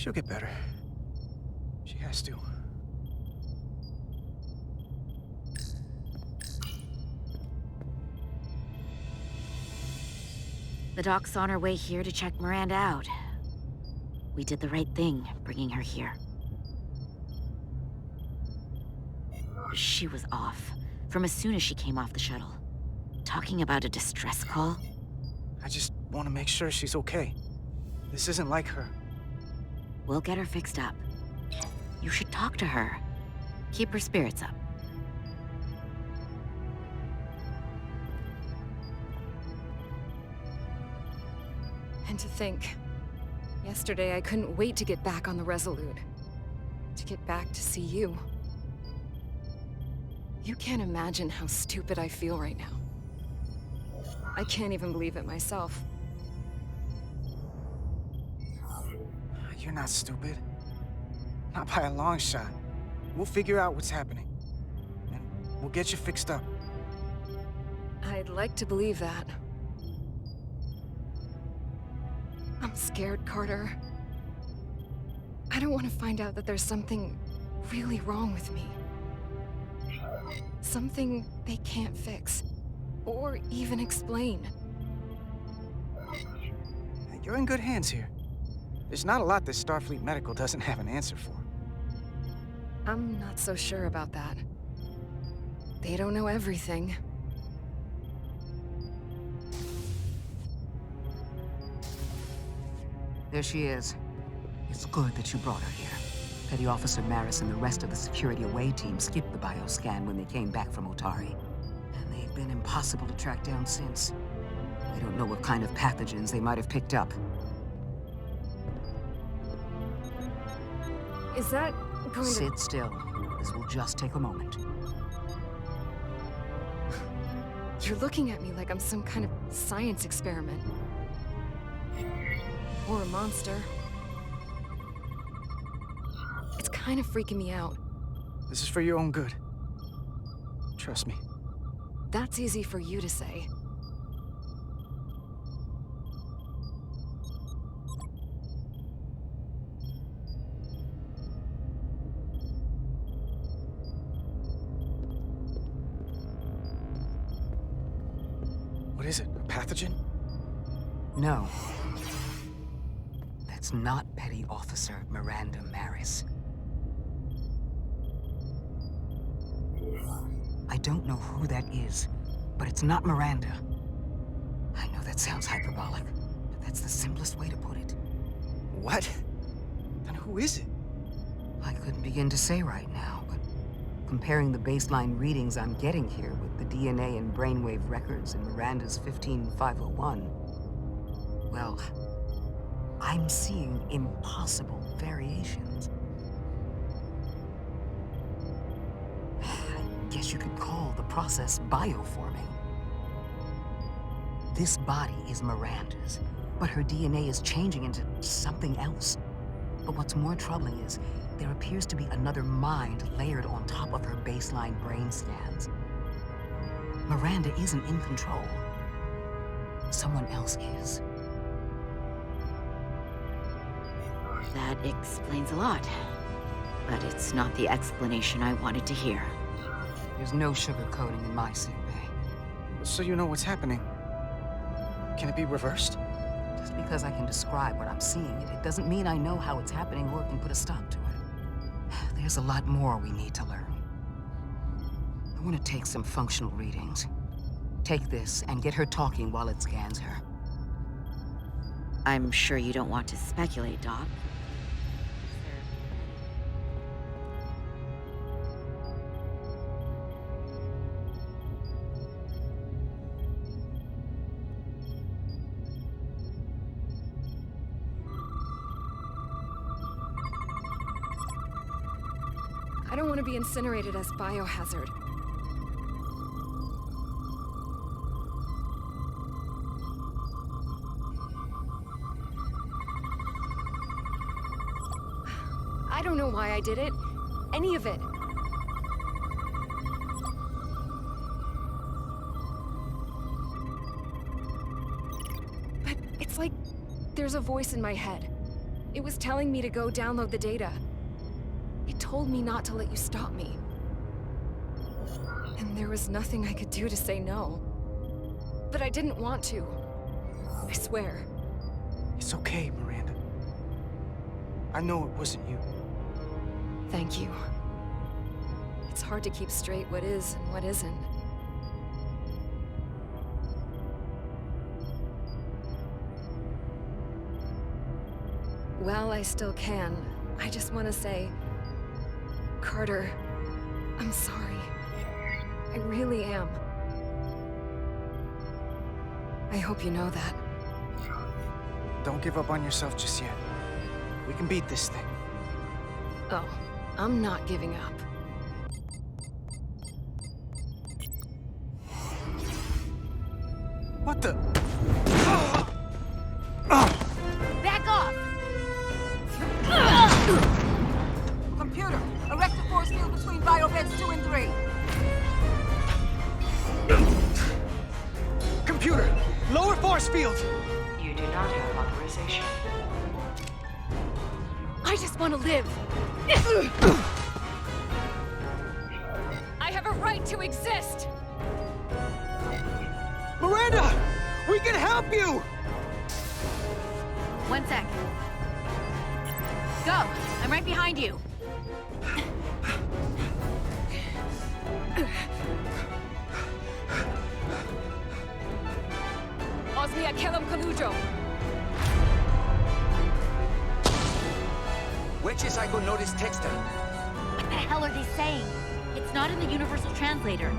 She'll get better. She has to. The doc's on her way here to check Miranda out. We did the right thing, bringing her here. She was off, from as soon as she came off the shuttle. Talking about a distress call? I just want to make sure she's okay. This isn't like her. We'll get her fixed up. You should talk to her. Keep her spirits up. And to think, yesterday I couldn't wait to get back on the Resolute. To get back to see you. You can't imagine how stupid I feel right now. I can't even believe it myself. You're not stupid. Not by a long shot. We'll figure out what's happening. And we'll get you fixed up. I'd like to believe that. I'm scared, Carter. I don't want to find out that there's something really wrong with me. Something they can't fix. Or even explain. You're in good hands here. There's not a lot that Starfleet Medical doesn't have an answer for. I'm not so sure about that. They don't know everything. There she is. It's good that you brought her here. Petty Officer Maris and the rest of the security away team skipped the bioscan when they came back from Otari. And they've been impossible to track down since. We don't know what kind of pathogens they might have picked up. Is that going to... Sit still. This will just take a moment. You're looking at me like I'm some kind of science experiment. Or a monster. It's kind of freaking me out. This is for your own good. Trust me. That's easy for you to say. What is it? A pathogen? No. That's not Petty Officer Miranda Maris. I don't know who that is, but it's not Miranda. I know that sounds hyperbolic, but that's the simplest way to put it. What? Then who is it? I couldn't begin to say right now, but comparing the baseline readings I'm getting here with the DNA and brainwave records in Miranda's 15501, well, I'm seeing impossible variations. I guess you could call the process bioforming. This body is Miranda's, but her DNA is changing into something else. But what's more troubling is there appears to be another mind layered on top of her baseline brain scans. Miranda isn't in control. Someone else is. That explains a lot. But it's not the explanation I wanted to hear. There's no sugarcoating in my sick bay. So you know what's happening. Can it be reversed? Just because I can describe what I'm seeing, it doesn't mean I know how it's happening or can put a stop to it. There's a lot more we need to learn. I want to take some functional readings. Take this and get her talking while it scans her. I'm sure you don't want to speculate, Doc. I don't want to be incinerated as biohazard. I don't know why I did it. Any of it. But it's like there's a voice in my head. It was telling me to go download the data. It told me not to let you stop me. And there was nothing I could do to say no. But I didn't want to. I swear. It's okay, Miranda. I know it wasn't you. Thank you. It's hard to keep straight what is and what isn't. Well, I still can. I just want to say... Carter, I'm sorry. I really am. I hope you know that. Don't give up on yourself just yet. We can beat this thing. Oh, I'm not giving up. What the? Back off! Computer, erect a force field between biobeds 2 and 3. Computer, lower force field! You do not have authorization. I just want to live. I have a right to exist. Miranda! We can help you! 1 sec. Go! I'm right behind you. Osmia Kellam Kalujo. Witches I could notice texter. What the hell are they saying? It's not in the Universal Translator.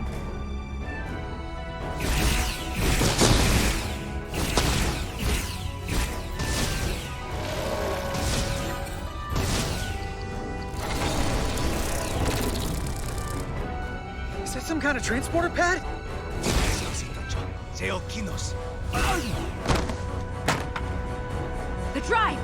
Is that some kind of transporter pad? The drive!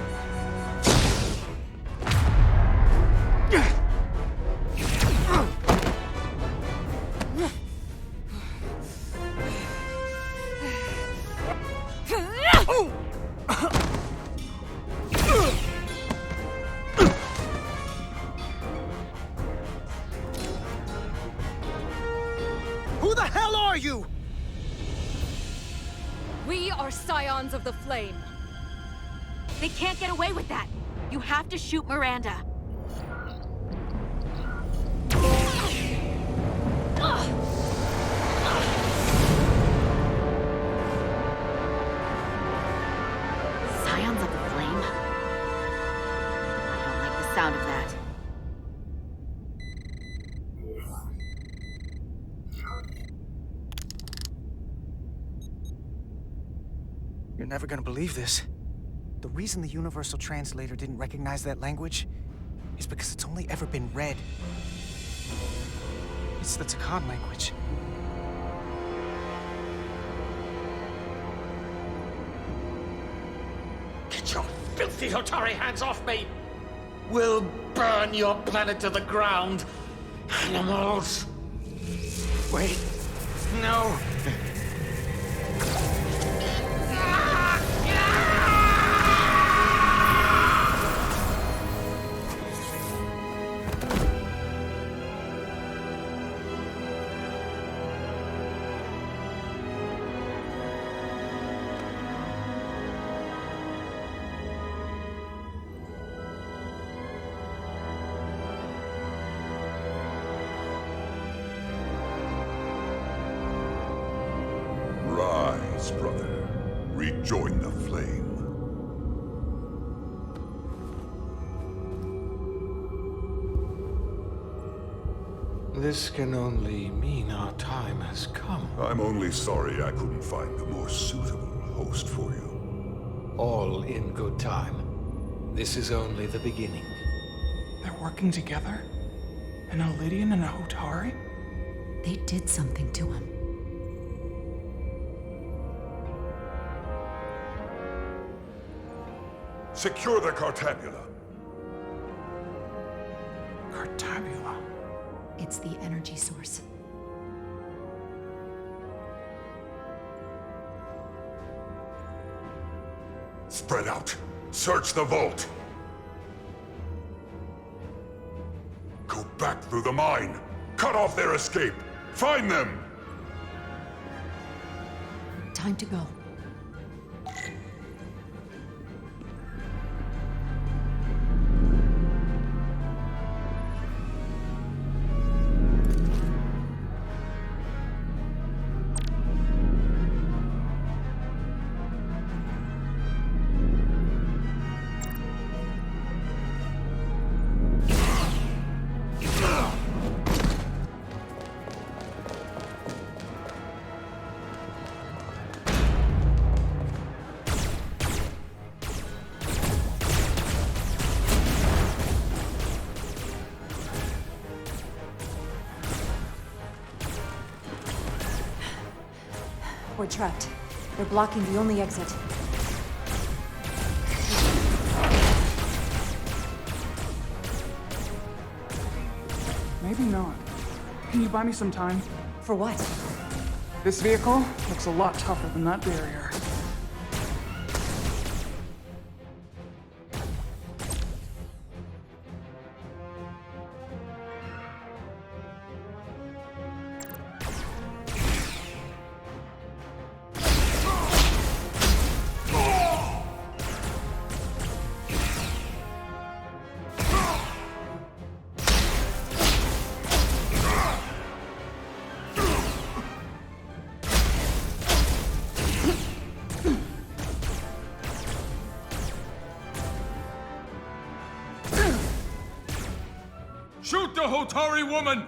Who the hell are you? We are Scions of the Flame. They can't get away with that. You have to shoot Miranda. Scions of the Flame? I don't like the sound of that. You're never gonna believe this. The reason the Universal Translator didn't recognize that language is because it's only ever been read. It's the Takan language. Get your filthy Hotari hands off me! We'll burn your planet to the ground, animals! Wait, no. Rise, brother. Rejoin the flame. This can only mean our time has come. I'm only sorry I couldn't find the more suitable host for you. All in good time. This is only the beginning. They're working together? An Elidian and a Hotari? They did something to him. Secure the Cartabula. Cartabula. It's the energy source. Spread out. Search the vault. back through the mine. Cut off their escape. Find them! Time to go. We're trapped. They're blocking the only exit. Maybe not. Can you buy me some time? For what? This vehicle looks a lot tougher than that barrier. Shoot the Hotari woman!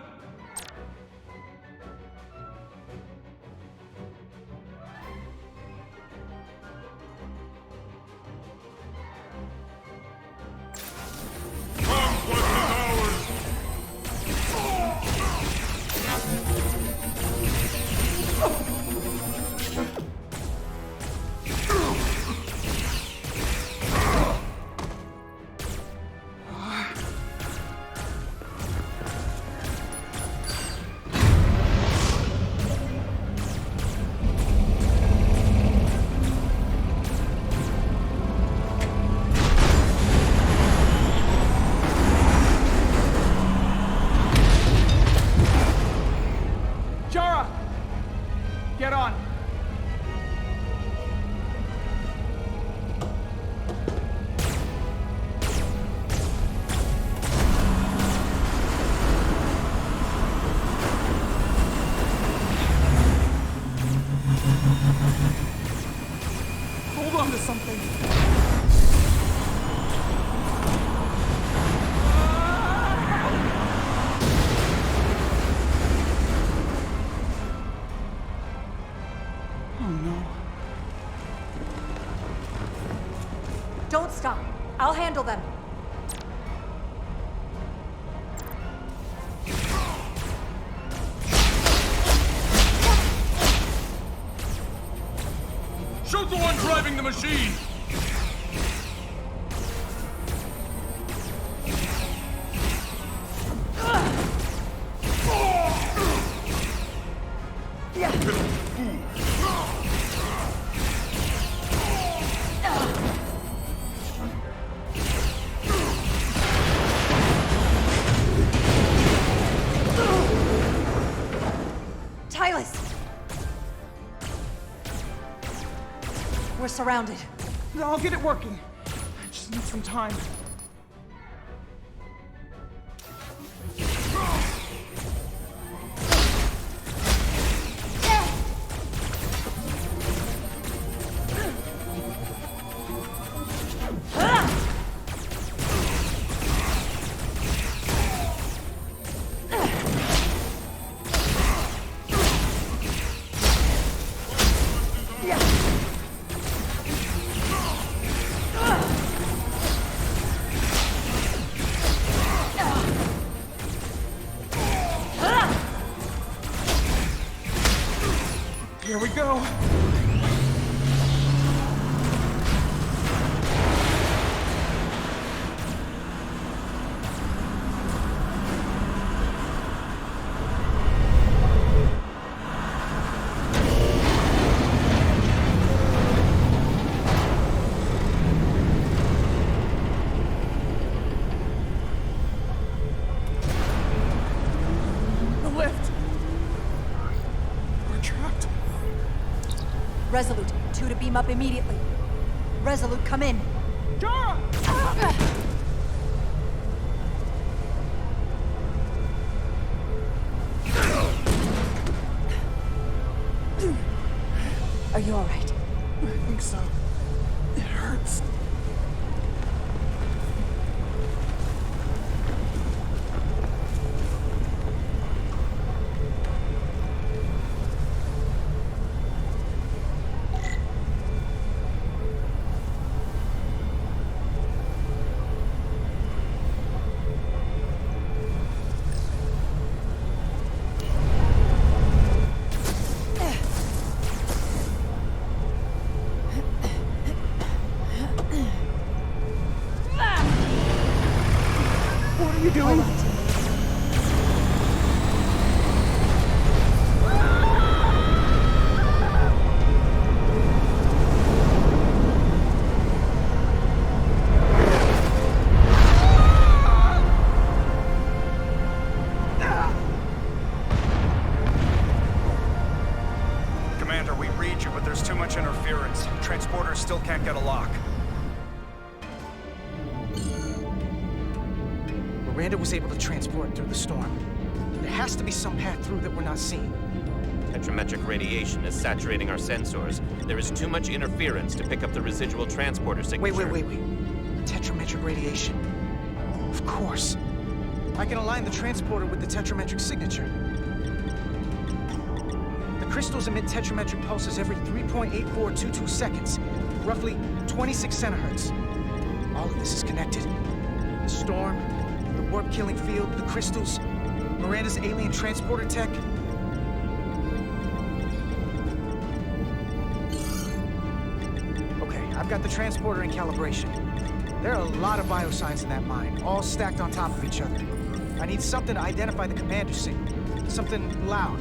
Get on! Hold on to something! Don't stop. I'll handle them. Shoot the one driving the machine! We're surrounded. I'll get it working. I just need some time. Here we go. beam up immediately. Resolute, come in. Are you all right? I think so. It hurts. What are you doing? Commander, we read you, but there's too much interference. Transporters still can't get a lock. Miranda was able to transport through the storm. There has to be some path through that we're not seeing. Tetrametric radiation is saturating our sensors. There is too much interference to pick up the residual transporter signature. Wait. Tetrametric radiation. Of course. I can align the transporter with the tetrametric signature. The crystals emit tetrametric pulses every 3.8422 seconds, roughly 26 centihertz. All of this is connected. The storm, the warp-killing field, the crystals, Miranda's alien transporter tech. Okay, I've got the transporter in calibration. There are a lot of biosigns in that mine, all stacked on top of each other. I need something to identify the commander signal. Something loud,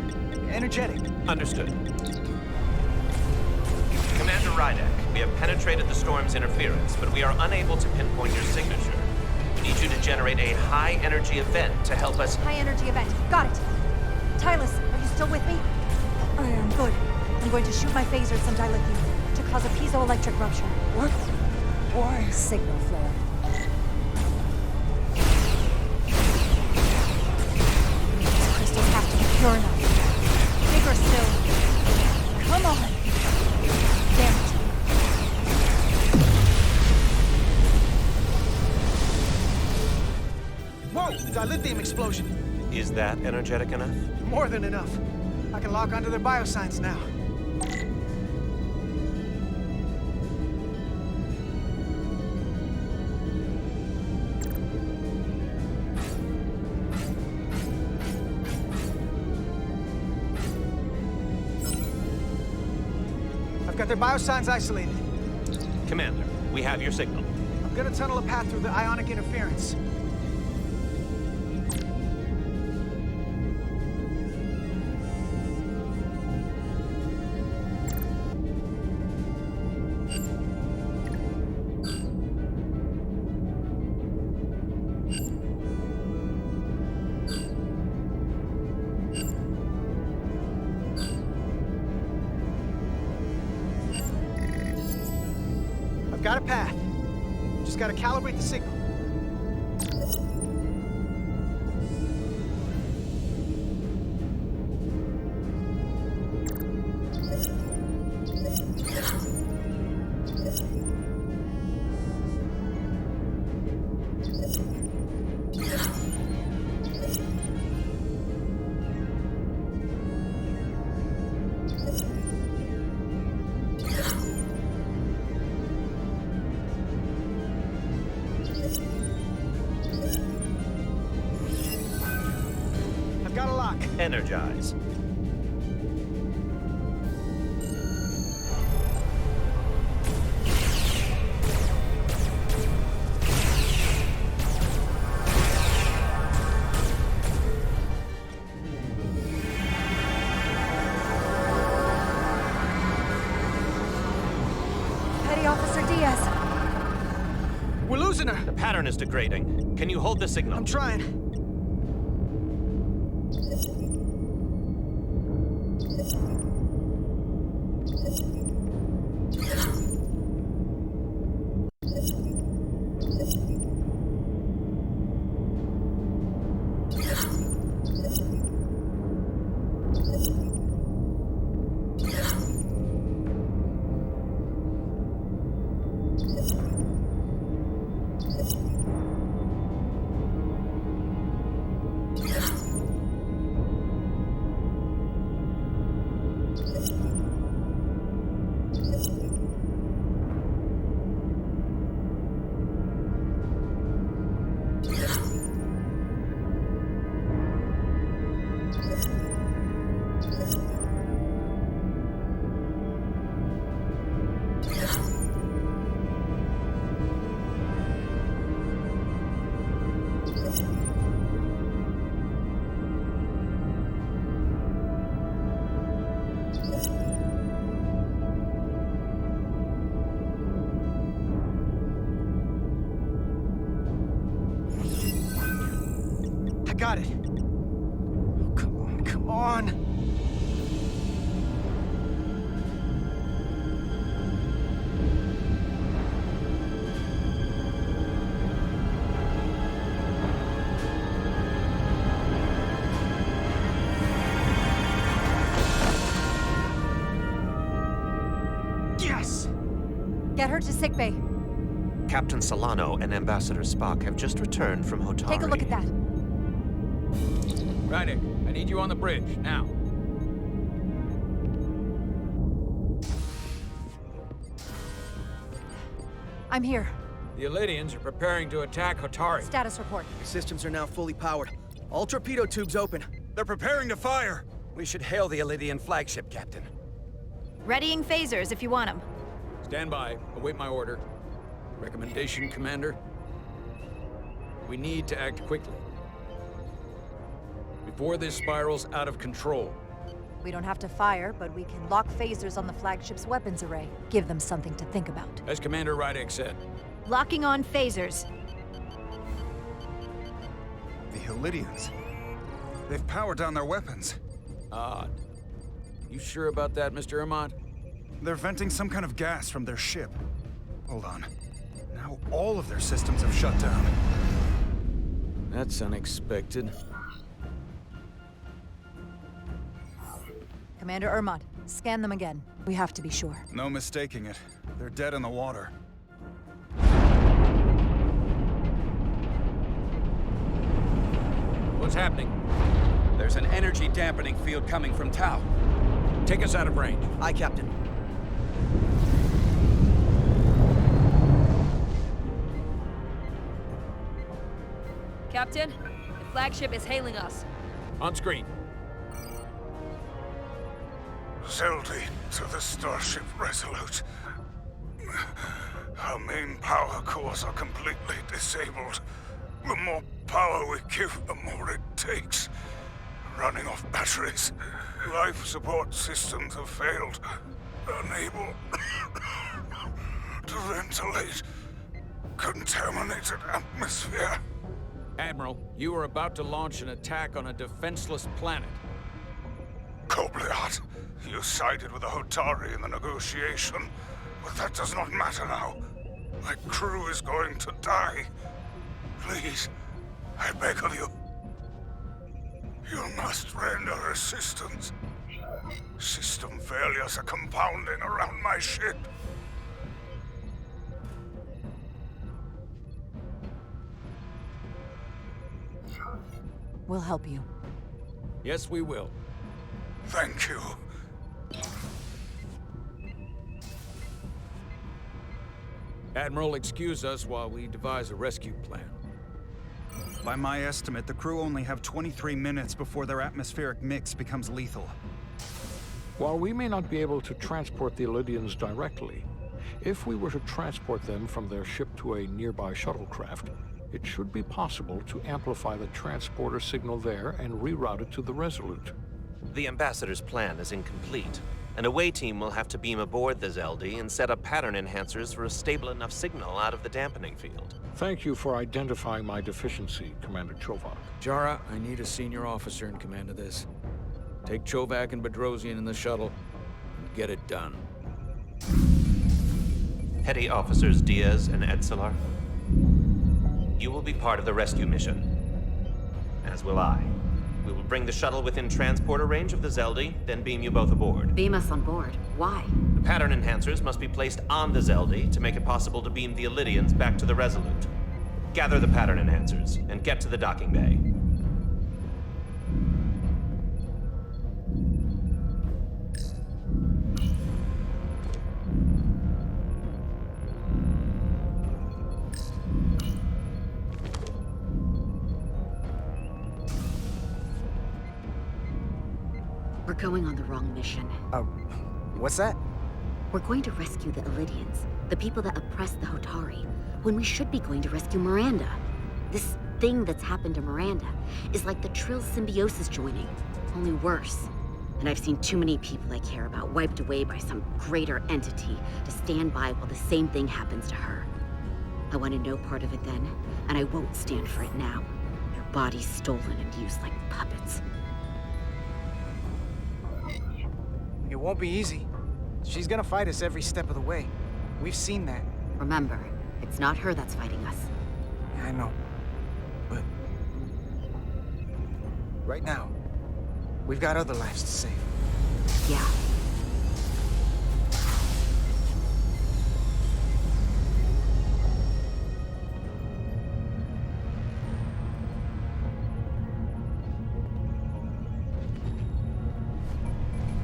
energetic. Understood. Commander Rydek, we have penetrated the storm's interference, but we are unable to pinpoint your signature. We need you to generate a high-energy event to help us... High-energy event. Got it. Tylus, are you still with me? I am. Good. I'm going to shoot my phaser at some dilithium to cause a piezoelectric rupture. What? Why? Signal flare. These crystals have to be pure enough. Bigger still. Come on. Damn it. Whoa! Dilithium explosion. Is that energetic enough? More than enough. I can lock onto their biosigns now. I've got their biosigns isolated. Commander, we have your signal. I'm gonna tunnel a path through the ionic interference. I've got a path. Just gotta calibrate the signal. Got a lock. Energize. Petty Officer Diaz. We're losing her. The pattern is degrading. Can you hold the signal? I'm trying. I got it. Oh, come on, come on. Yes! Get her to sickbay. Captain Solano and Ambassador Spock have just returned from Hotari. Take a look at that. Rydick, I need you on the bridge, now. I'm here. The Elydians are preparing to attack Hotari. Status report. Systems are now fully powered. All torpedo tubes open. They're preparing to fire. We should hail the Elydian flagship, Captain. Readying phasers if you want them. Stand by. Await my order. Recommendation, Commander? We need to act quickly. Before this spirals out of control. We don't have to fire, but we can lock phasers on the flagship's weapons array. Give them something to think about. As Commander Rydick said. Locking on phasers. The Elydians. They've powered down their weapons. Odd. You sure about that, Mr. Ermont? They're venting some kind of gas from their ship. Hold on. Now all of their systems have shut down. That's unexpected. Commander Ermont, scan them again. We have to be sure. No mistaking it. They're dead in the water. What's happening? There's an energy dampening field coming from Tau. Take us out of range. Aye, Captain. Captain, the flagship is hailing us. On screen. Zeldy to the Starship Resolute. Our main power cores are completely disabled. The more power we give, the more it takes. Running off batteries. Life support systems have failed. Unable to ventilate. Contaminated atmosphere. Admiral, you are about to launch an attack on a defenseless planet. Kobliat, you sided with the Hotari in the negotiation, but that does not matter now. My crew is going to die. Please, I beg of you. You must render assistance. System failures are compounding around my ship. We'll help you. Yes, we will. Thank you. Admiral, excuse us while we devise a rescue plan. By my estimate, the crew only have 23 minutes before their atmospheric mix becomes lethal. While we may not be able to transport the Elydians directly, if we were to transport them from their ship to a nearby shuttlecraft, it should be possible to amplify the transporter signal there and reroute it to the Resolute. The Ambassador's plan is incomplete. An away team will have to beam aboard the Zeldy and set up pattern enhancers for a stable enough signal out of the dampening field. Thank you for identifying my deficiency, Commander Chovak. Jara, I need a senior officer in command of this. Take Chovak and Bedrosian in the shuttle and get it done. Petty Officers Diaz and Edselar, you will be part of the rescue mission. As will I. We will bring the shuttle within transporter range of the Zeldy, then beam you both aboard. Beam us on board. Why? The pattern enhancers must be placed on the Zeldy to make it possible to beam the Elydians back to the Resolute. Gather the pattern enhancers and get to the docking bay. We're going on the wrong mission. What's that? We're going to rescue the Elydians, the people that oppress the Hotari, when we should be going to rescue Miranda. This thing that's happened to Miranda is like the Trill's symbiosis joining, only worse. And I've seen too many people I care about wiped away by some greater entity to stand by while the same thing happens to her. I wanted no part of it then, and I won't stand for it now. Their bodies stolen and used like puppets. It won't be easy. She's gonna fight us every step of the way. We've seen that. Remember, it's not her that's fighting us. Yeah, I know. But... right now, we've got other lives to save. Yeah.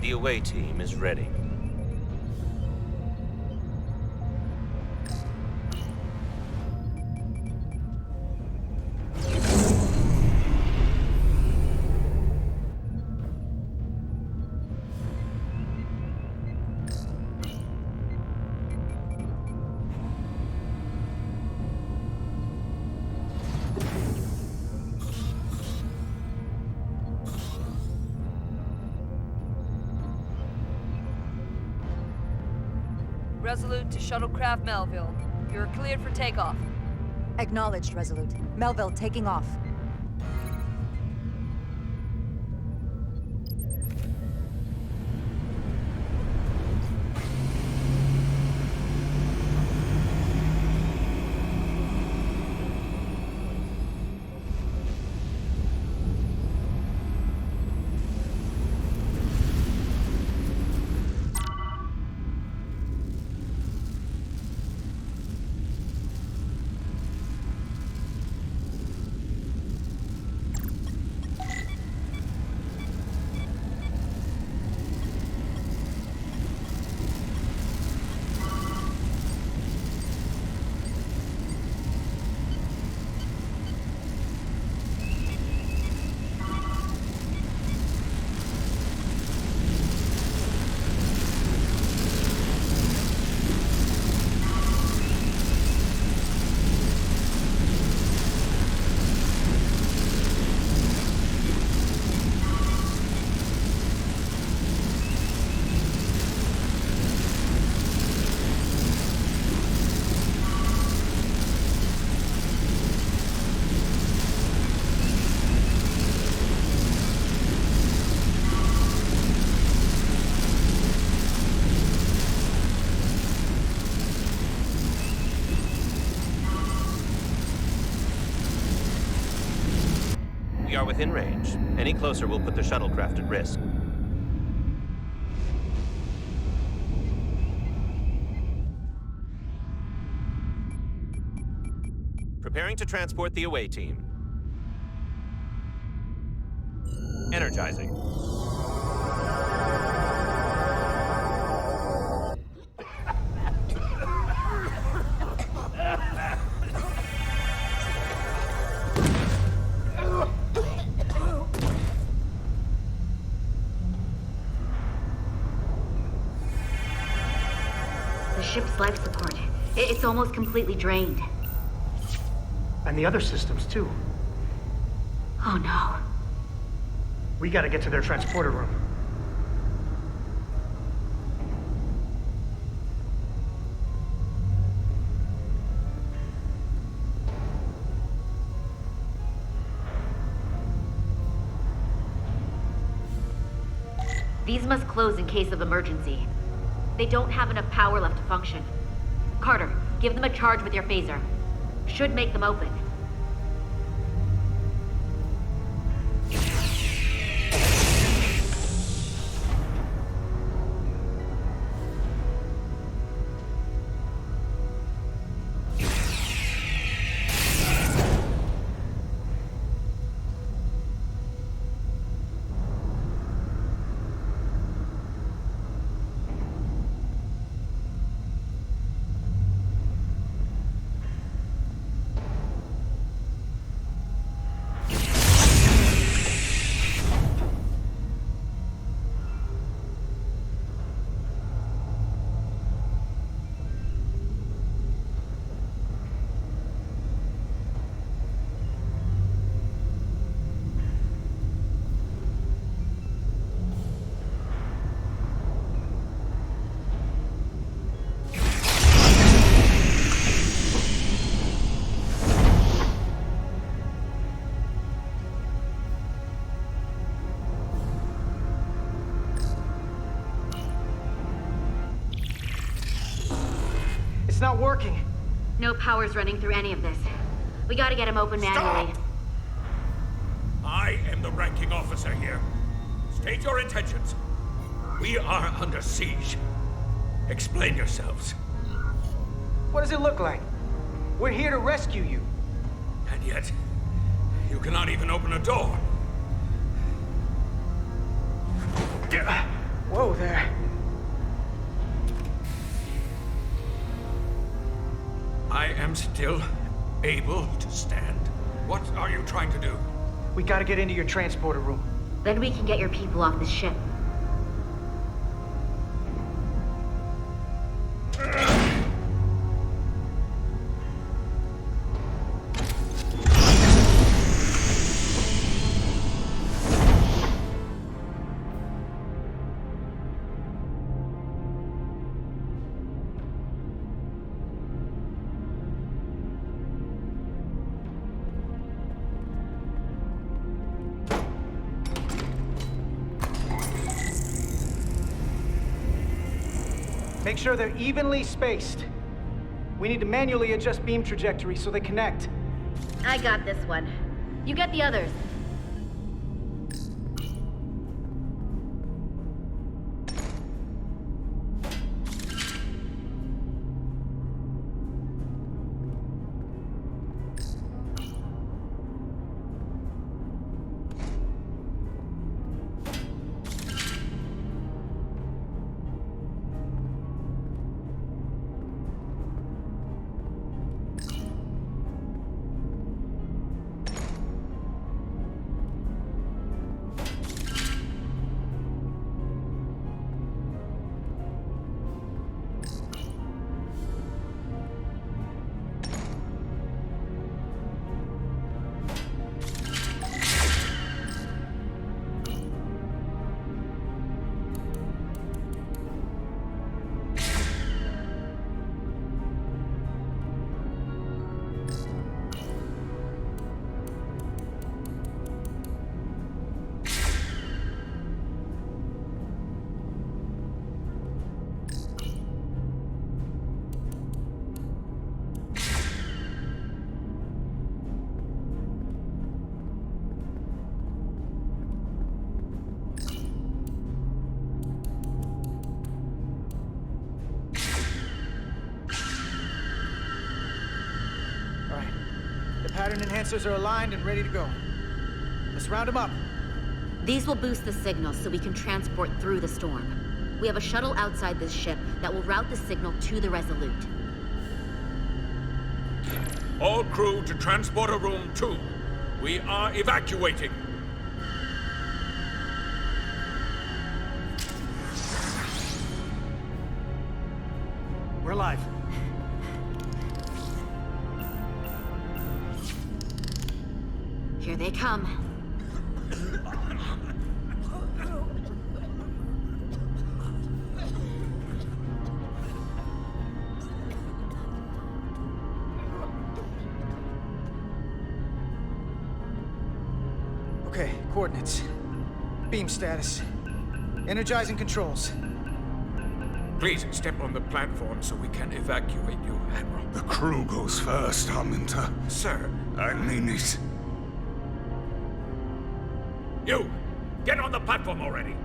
The away team is ready. Resolute to Shuttlecraft Melville. You're cleared for takeoff. Acknowledged, Resolute. Melville taking off. We are within range. Any closer will put the shuttlecraft at risk. Preparing to transport the away team. Energizing. The ship's life support. It's almost completely drained. And the other systems, too. Oh no. We gotta get to their transporter room. These must close in case of emergency. They don't have enough power left to function. Carter, give them a charge with your phaser. Should make them open. working. No power's running through any of this. We gotta get him open manually. Stop! I am the ranking officer here. State your intentions. We are under siege. Explain yourselves. What does it look like? We're here to rescue you. And yet, you cannot even open a door. Whoa there. I am still able to stand. What are you trying to do? We gotta get into your transporter room. Then we can get your people off the ship. Make sure they're evenly spaced. We need to manually adjust beam trajectory so they connect. I got this one. You get the others. Pattern enhancers are aligned and ready to go. Let's round them up. These will boost the signal so we can transport through the storm. We have a shuttle outside this ship that will route the signal to the Resolute. All crew to Transporter Room 2. We are evacuating. We're alive. Here they come. Okay, coordinates. Beam status. Energizing controls. Please step on the platform so we can evacuate you, Admiral. The crew goes first, Arminta. Sir. I mean it. You! Get on the platform already!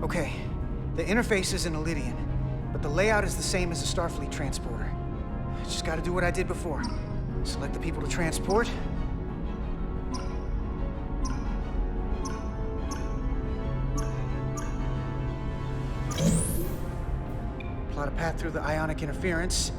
Okay. The interface is in Elydian, but the layout is the same as a Starfleet transporter. I just gotta do what I did before. Select the people to transport. Plot a path through the ionic interference.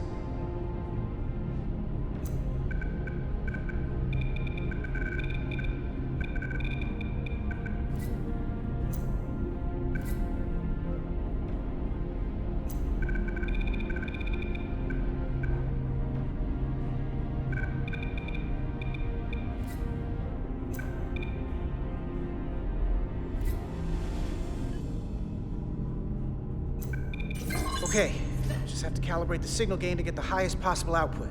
Okay, just have to calibrate the signal gain to get the highest possible output.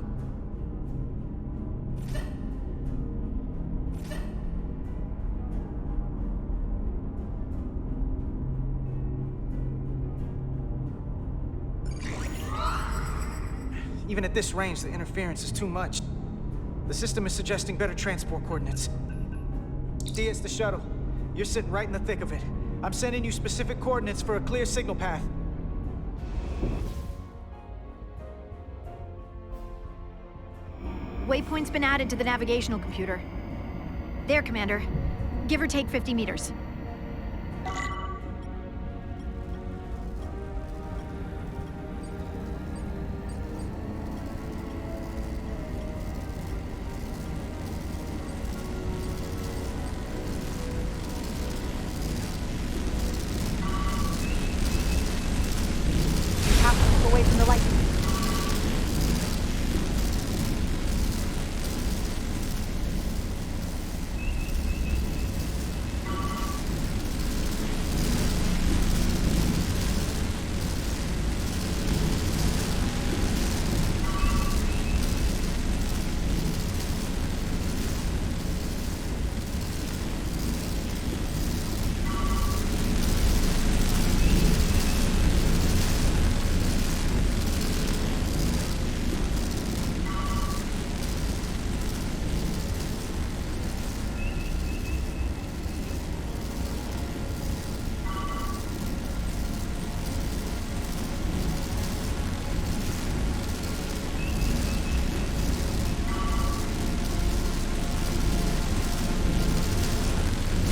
Even at this range, the interference is too much. The system is suggesting better transport coordinates. Diaz, the shuttle. You're sitting right in the thick of it. I'm sending you specific coordinates for a clear signal path. Waypoint's been added to the navigational computer. There, Commander. Give or take 50 meters. You have to move away from the light.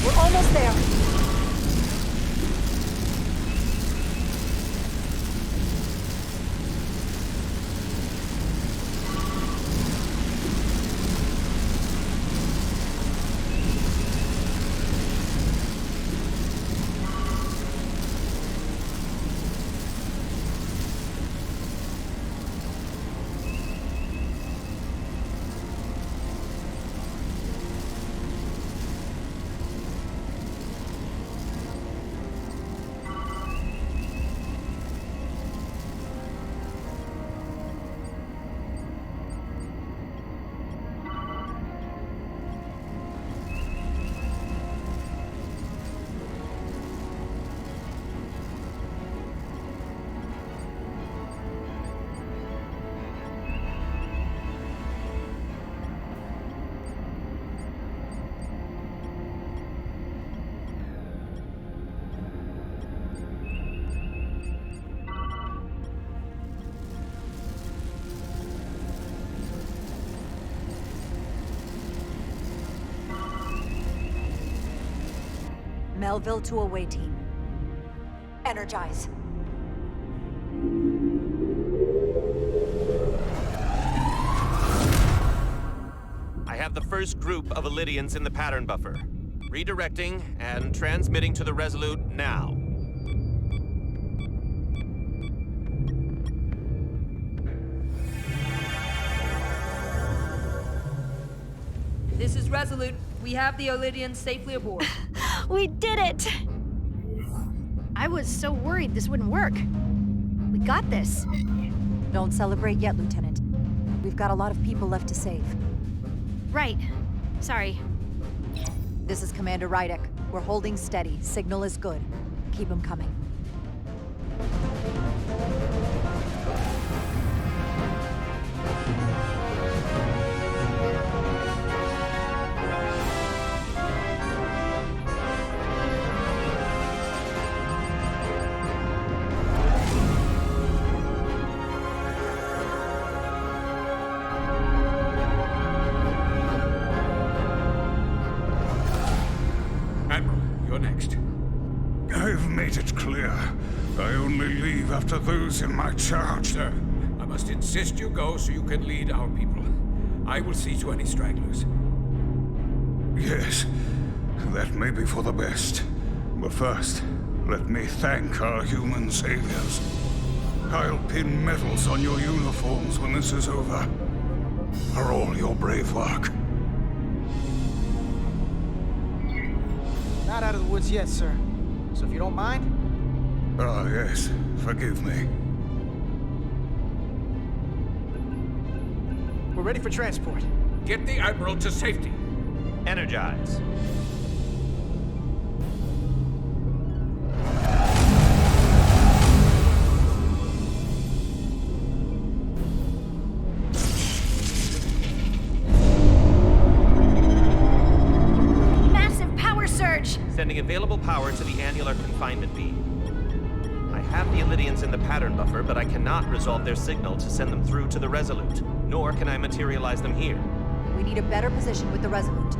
We're almost there. Melville to away team. Energize. I have the first group of Illydians in the pattern buffer. Redirecting and transmitting to the Resolute now. This is Resolute. We have the Illydians safely aboard. We did it! I was so worried this wouldn't work. We got this. Don't celebrate yet, Lieutenant. We've got a lot of people left to save. Right. Sorry. This is Commander Rydek. We're holding steady. Signal is good. Keep them coming. Next. I've made it clear. I only leave after those in my charge. Sir, I must insist you go so you can lead our people. I will see to any stragglers. Yes, that may be for the best. But first, let me thank our human saviors. I'll pin medals on your uniforms when this is over. For all your brave work. Not out of the woods yet, sir. So if you don't mind... Ah, yes. Forgive me. We're ready for transport. Get the Admiral to safety. Energize. sending available power to the annular confinement beam. I have the Illydians in the pattern buffer, but I cannot resolve their signal to send them through to the Resolute, nor can I materialize them here. We need a better position with the Resolute.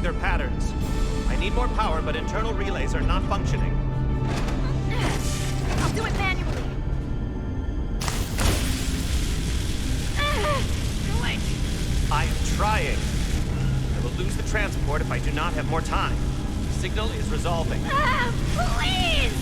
Their patterns. I need more power, but internal relays are not functioning. I'll do it manually. I am trying. I will lose the transport if I do not have more time. The signal is resolving. Please!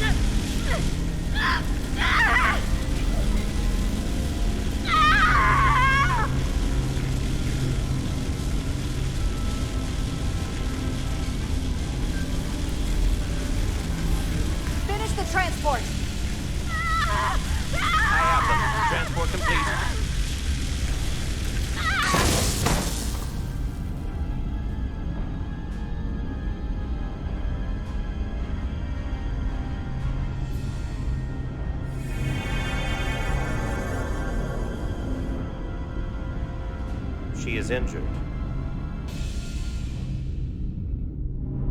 Transport! I have them. Transport complete. She is injured.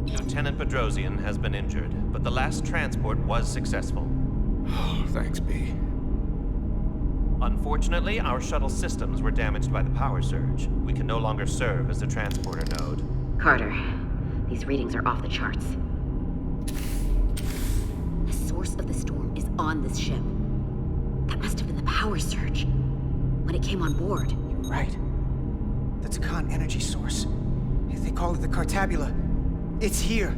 Lieutenant Bedrosian has been injured, but the last transport was successful. Oh, thanks, B. Unfortunately, our shuttle systems were damaged by the power surge. We can no longer serve as the transporter node. Carter, these readings are off the charts. The source of the storm is on this ship. That must have been the power surge when it came on board. You're right. That's a con energy source. If they call it the Cartabula, it's here.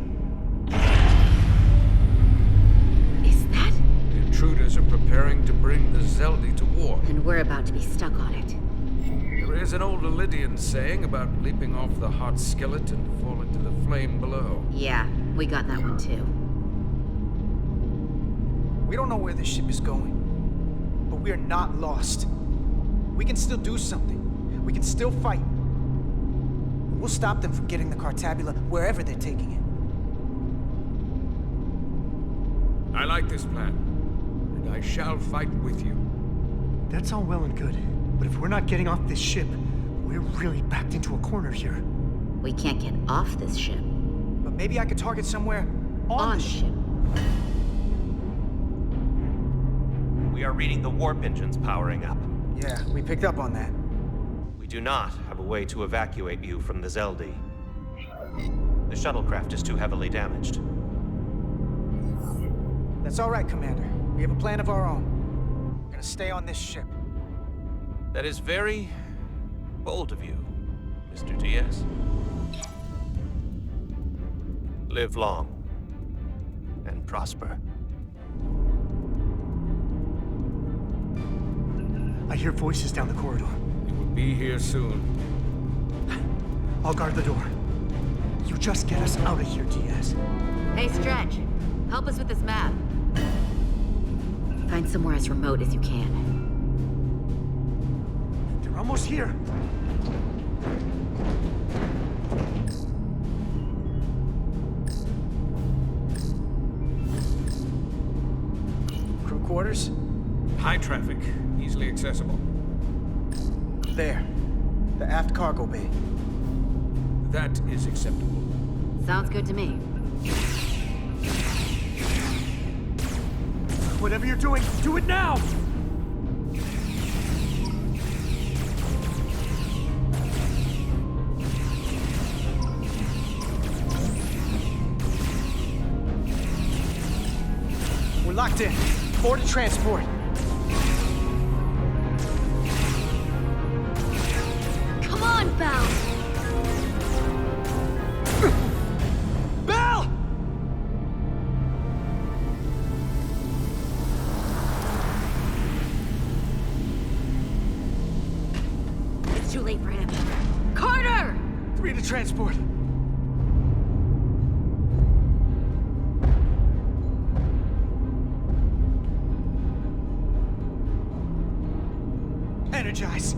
Is that? The intruders are preparing to bring the Zeldi to war. And we're about to be stuck on it. There is an old Illydian saying about leaping off the hot skillet and falling to the flame below. Yeah, we got that one too. We don't know where this ship is going, but we are not lost. We can still do something. We can still fight. We'll stop them from getting the Cartabula wherever they're taking it. I like this plan, and I shall fight with you. That's all well and good, but if we're not getting off this ship, we're really backed into a corner here. We can't get off this ship. But maybe I could target somewhere on the ship. We are reading the warp engines powering up. Yeah, we picked up on that. We do not have a way to evacuate you from the Zeldi. The shuttlecraft is too heavily damaged. That's all right, Commander. We have a plan of our own. We're gonna stay on this ship. That is very bold of you, Mr. Diaz. Live long and prosper. I hear voices down the corridor. We will be here soon. I'll guard the door. You just get us out of here, Diaz. Hey, Stretch. Help us with this map. Find somewhere as remote as you can. They're almost here. Crew quarters? High traffic, easily accessible. There. The aft cargo bay. That is acceptable. Sounds good to me. Whatever you're doing, do it now! We're locked in. Board to transport. Come on, Val! Belle! It's too late for him. Carter! 3 to transport. Energize.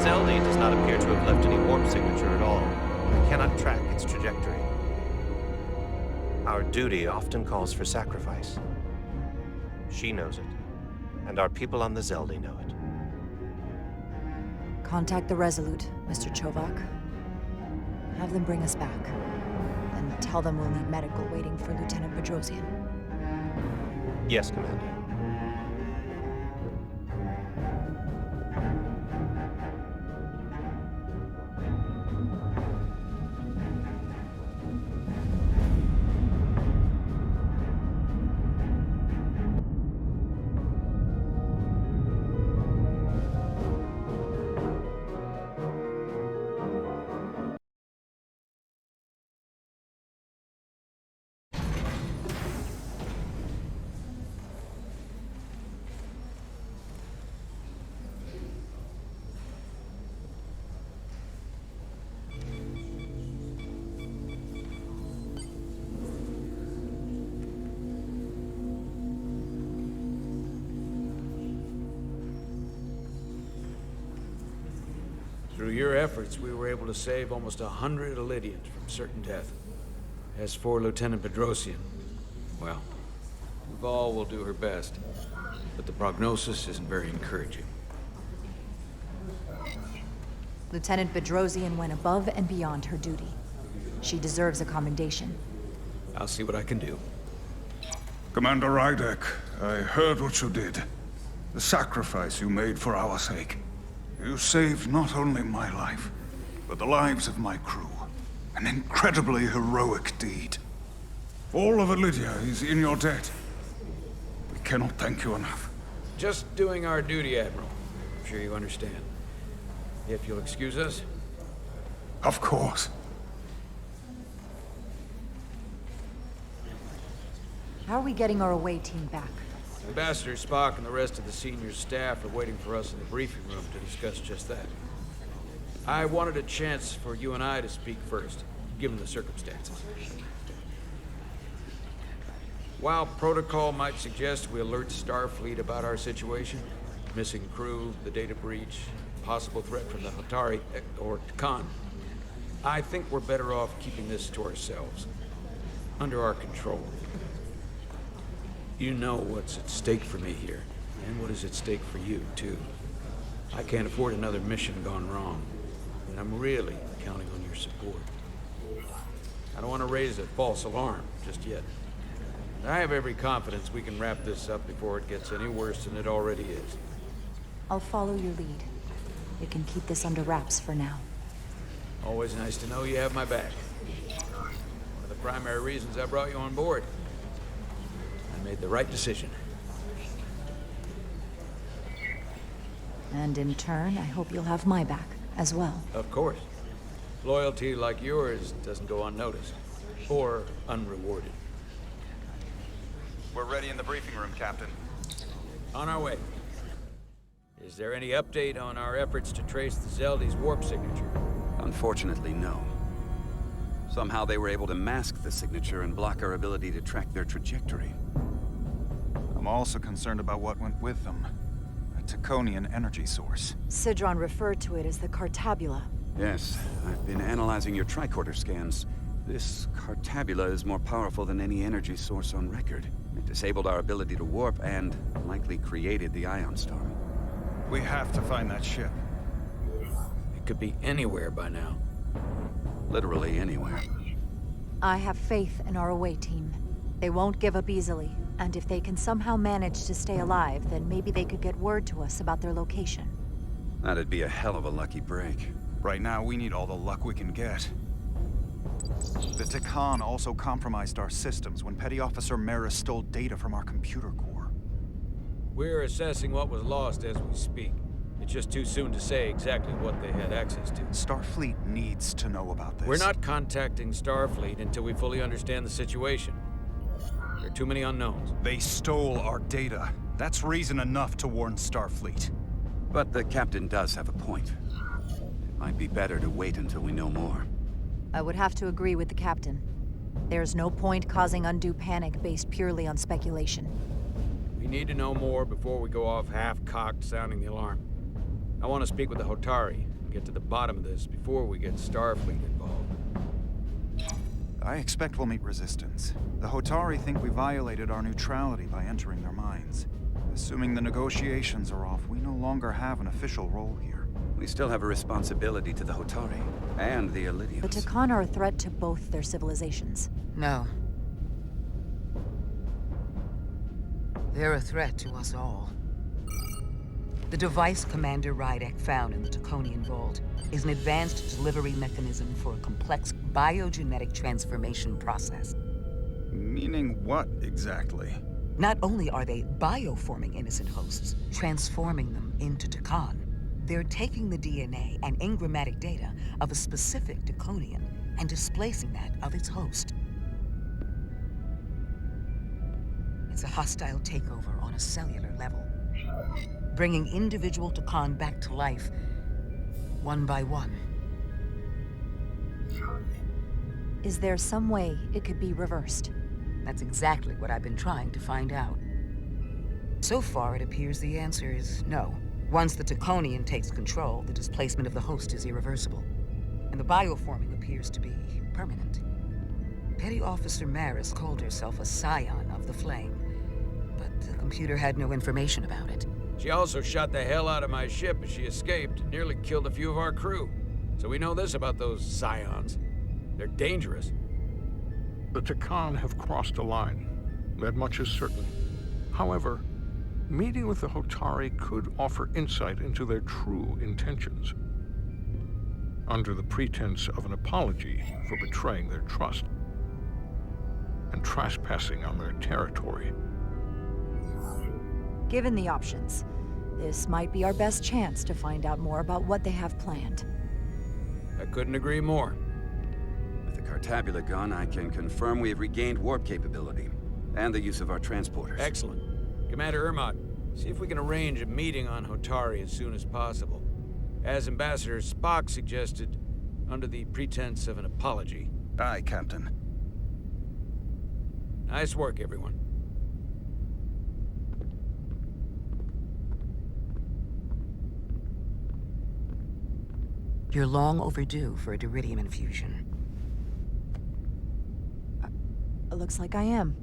Zeldy does not appear to have left any warp signature at all. We cannot track its trajectory. Our duty often calls for sacrifice. She knows it, and our people on the Zeldy know it. Contact the Resolute, Mr. Chovak. Have them bring us back. And tell them we'll need medical waiting for Lieutenant Bedrosian. Yes, Commander. Through your efforts, we were able to save almost 100 Elydians from certain death. As for Lieutenant Bedrosian, well, Val will do her best, but the prognosis isn't very encouraging. Lieutenant Bedrosian went above and beyond her duty. She deserves a commendation. I'll see what I can do. Commander Rydek, I heard what you did. The sacrifice you made for our sake. You saved not only my life, but the lives of my crew. An incredibly heroic deed. All of Elydia is in your debt. We cannot thank you enough. Just doing our duty, Admiral. I'm sure you understand. If you'll excuse us. Of course. How are we getting our away team back? Ambassador Spock and the rest of the senior staff are waiting for us in the briefing room to discuss just that. I wanted a chance for you and I to speak first, given the circumstances. While protocol might suggest we alert Starfleet about our situation, missing crew, the data breach, possible threat from the Hatari, or Khan, I think we're better off keeping this to ourselves, under our control. You know what's at stake for me here, and what is at stake for you, too. I can't afford another mission gone wrong, and I'm really counting on your support. I don't want to raise a false alarm just yet. I have every confidence we can wrap this up before it gets any worse than it already is. I'll follow your lead. We can keep this under wraps for now. Always nice to know you have my back. One of the primary reasons I brought you on board. I made the right decision. And in turn, I hope you'll have my back as well. Of course. Loyalty like yours doesn't go unnoticed or unrewarded. We're ready in the briefing room, Captain. On our way. Is there any update on our efforts to trace the Zeldy's warp signature? Unfortunately, no. Somehow they were able to mask the signature and block our ability to track their trajectory. I'm also concerned about what went with them. A Taconian energy source. Sidron referred to it as the Cartabula. Yes, I've been analyzing your tricorder scans. This Cartabula is more powerful than any energy source on record. It disabled our ability to warp and likely created the ion storm. We have to find that ship. It could be anywhere by now. Literally anywhere. I have faith in our away team. They won't give up easily, and if they can somehow manage to stay alive, then maybe they could get word to us about their location. That'd be a hell of a lucky break. Right now, we need all the luck we can get. The Takan also compromised our systems when Petty Officer Maris stole data from our computer core. We're assessing what was lost as we speak. It's just too soon to say exactly what they had access to. Starfleet needs to know about this. We're not contacting Starfleet until we fully understand the situation. There are too many unknowns. They stole our data. That's reason enough to warn Starfleet. But the captain does have a point. It might be better to wait until we know more. I would have to agree with the captain. There's no point causing undue panic based purely on speculation. We need to know more before we go off half-cocked sounding the alarm. I want to speak with the Hotari and get to the bottom of this before we get Starfleet involved. I expect we'll meet resistance. The Hotari think we violated our neutrality by entering their minds. Assuming the negotiations are off, we no longer have an official role here. We still have a responsibility to the Hotari and the Illydians. The Takan are a threat to both their civilizations. No. They're a threat to us all. The device Commander Rydek found in the Taconian Vault is an advanced delivery mechanism for a complex biogenetic transformation process. Meaning what, exactly? Not only are they bioforming innocent hosts, transforming them into Takan, they're taking the DNA and engrammatic data of a specific Taconian and displacing that of its host. It's a hostile takeover on a cellular level, bringing individual Takan back to life, one by one. Is there some way it could be reversed? That's exactly what I've been trying to find out. So far, it appears the answer is no. Once the Taconian takes control, the displacement of the host is irreversible. And the bioforming appears to be permanent. Petty Officer Maris called herself a scion of the Flame, but the computer had no information about it. She also shot the hell out of my ship as she escaped and nearly killed a few of our crew. So we know this about those scions. They're dangerous. The Takan have crossed a line. That much is certain. However, meeting with the Hotari could offer insight into their true intentions, under the pretense of an apology for betraying their trust and trespassing on their territory. Given the options, this might be our best chance to find out more about what they have planned. I couldn't agree more. With the Cartabula gone, I can confirm we have regained warp capability and the use of our transporters. Excellent. Commander Ermot, see if we can arrange a meeting on Hotari as soon as possible. As Ambassador Spock suggested, under the pretense of an apology. Aye, Captain. Nice work, everyone. You're long overdue for a Duridium infusion. It looks like I am.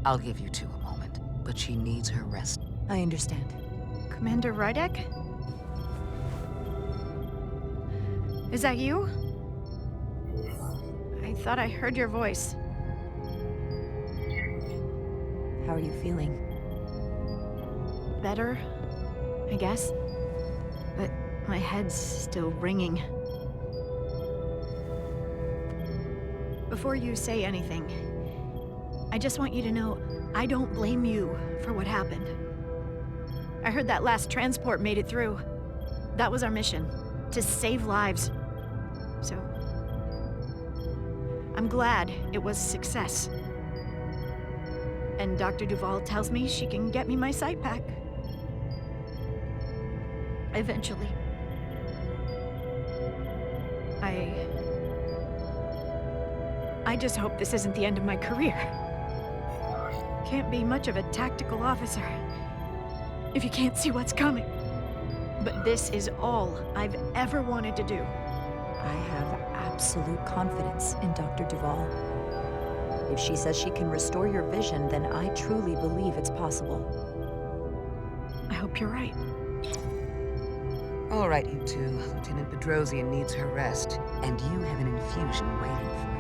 I'll give you two a moment, but she needs her rest. I understand. Commander Rydek? Is that you? I thought I heard your voice. How are you feeling? Better, I guess. My head's still ringing. Before you say anything, I just want you to know I don't blame you for what happened. I heard that last transport made it through. That was our mission, to save lives. So, I'm glad it was a success. And Dr. Duval tells me she can get me my sight back. Eventually. I just hope this isn't the end of my career. Can't be much of a tactical officer if you can't see what's coming. But this is all I've ever wanted to do. I have absolute confidence in Dr. Duval. If she says she can restore your vision, then I truly believe it's possible. I hope you're right. All right, you two. Lieutenant Bedrosian needs her rest, and you have an infusion waiting for you.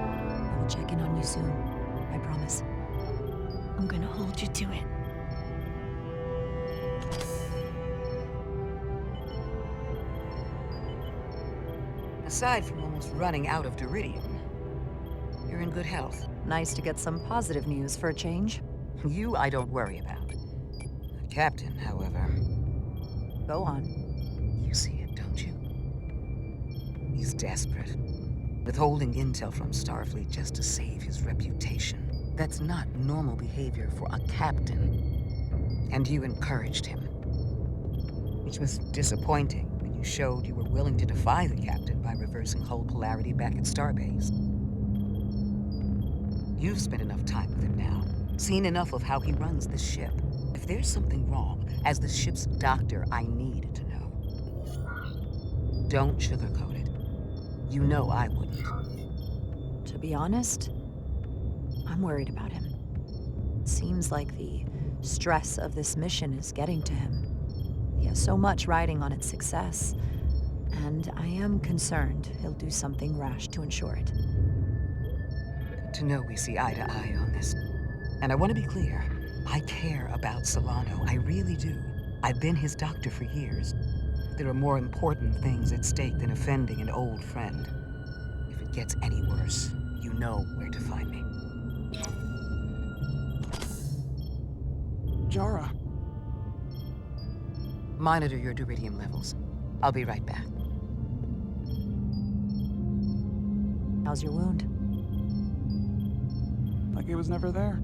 I will check in on you soon. I promise. I'm gonna hold you to it. Aside from almost running out of Duridium, you're in good health. Nice to get some positive news for a change. You I don't worry about. The captain, however... Go on. You see it, don't you? He's desperate. Withholding intel from Starfleet just to save his reputation. That's not normal behavior for a captain. And you encouraged him. Which was disappointing when you showed you were willing to defy the captain by reversing hull polarity back at Starbase. You've spent enough time with him now, seen enough of how he runs the ship. If there's something wrong, as the ship's doctor, I need to know. Don't sugarcoat it. You know I wouldn't. To be honest, I'm worried about him. It seems like the stress of this mission is getting to him. He has so much riding on its success, and I am concerned he'll do something rash to ensure it. Good to know we see eye to eye on this. And I want to be clear, I care about Solano, I really do. I've been his doctor for years. There are more important things at stake than offending an old friend. If it gets any worse, you know where to find me. Jara. Monitor your Duridium levels. I'll be right back. How's your wound? Like it was never there.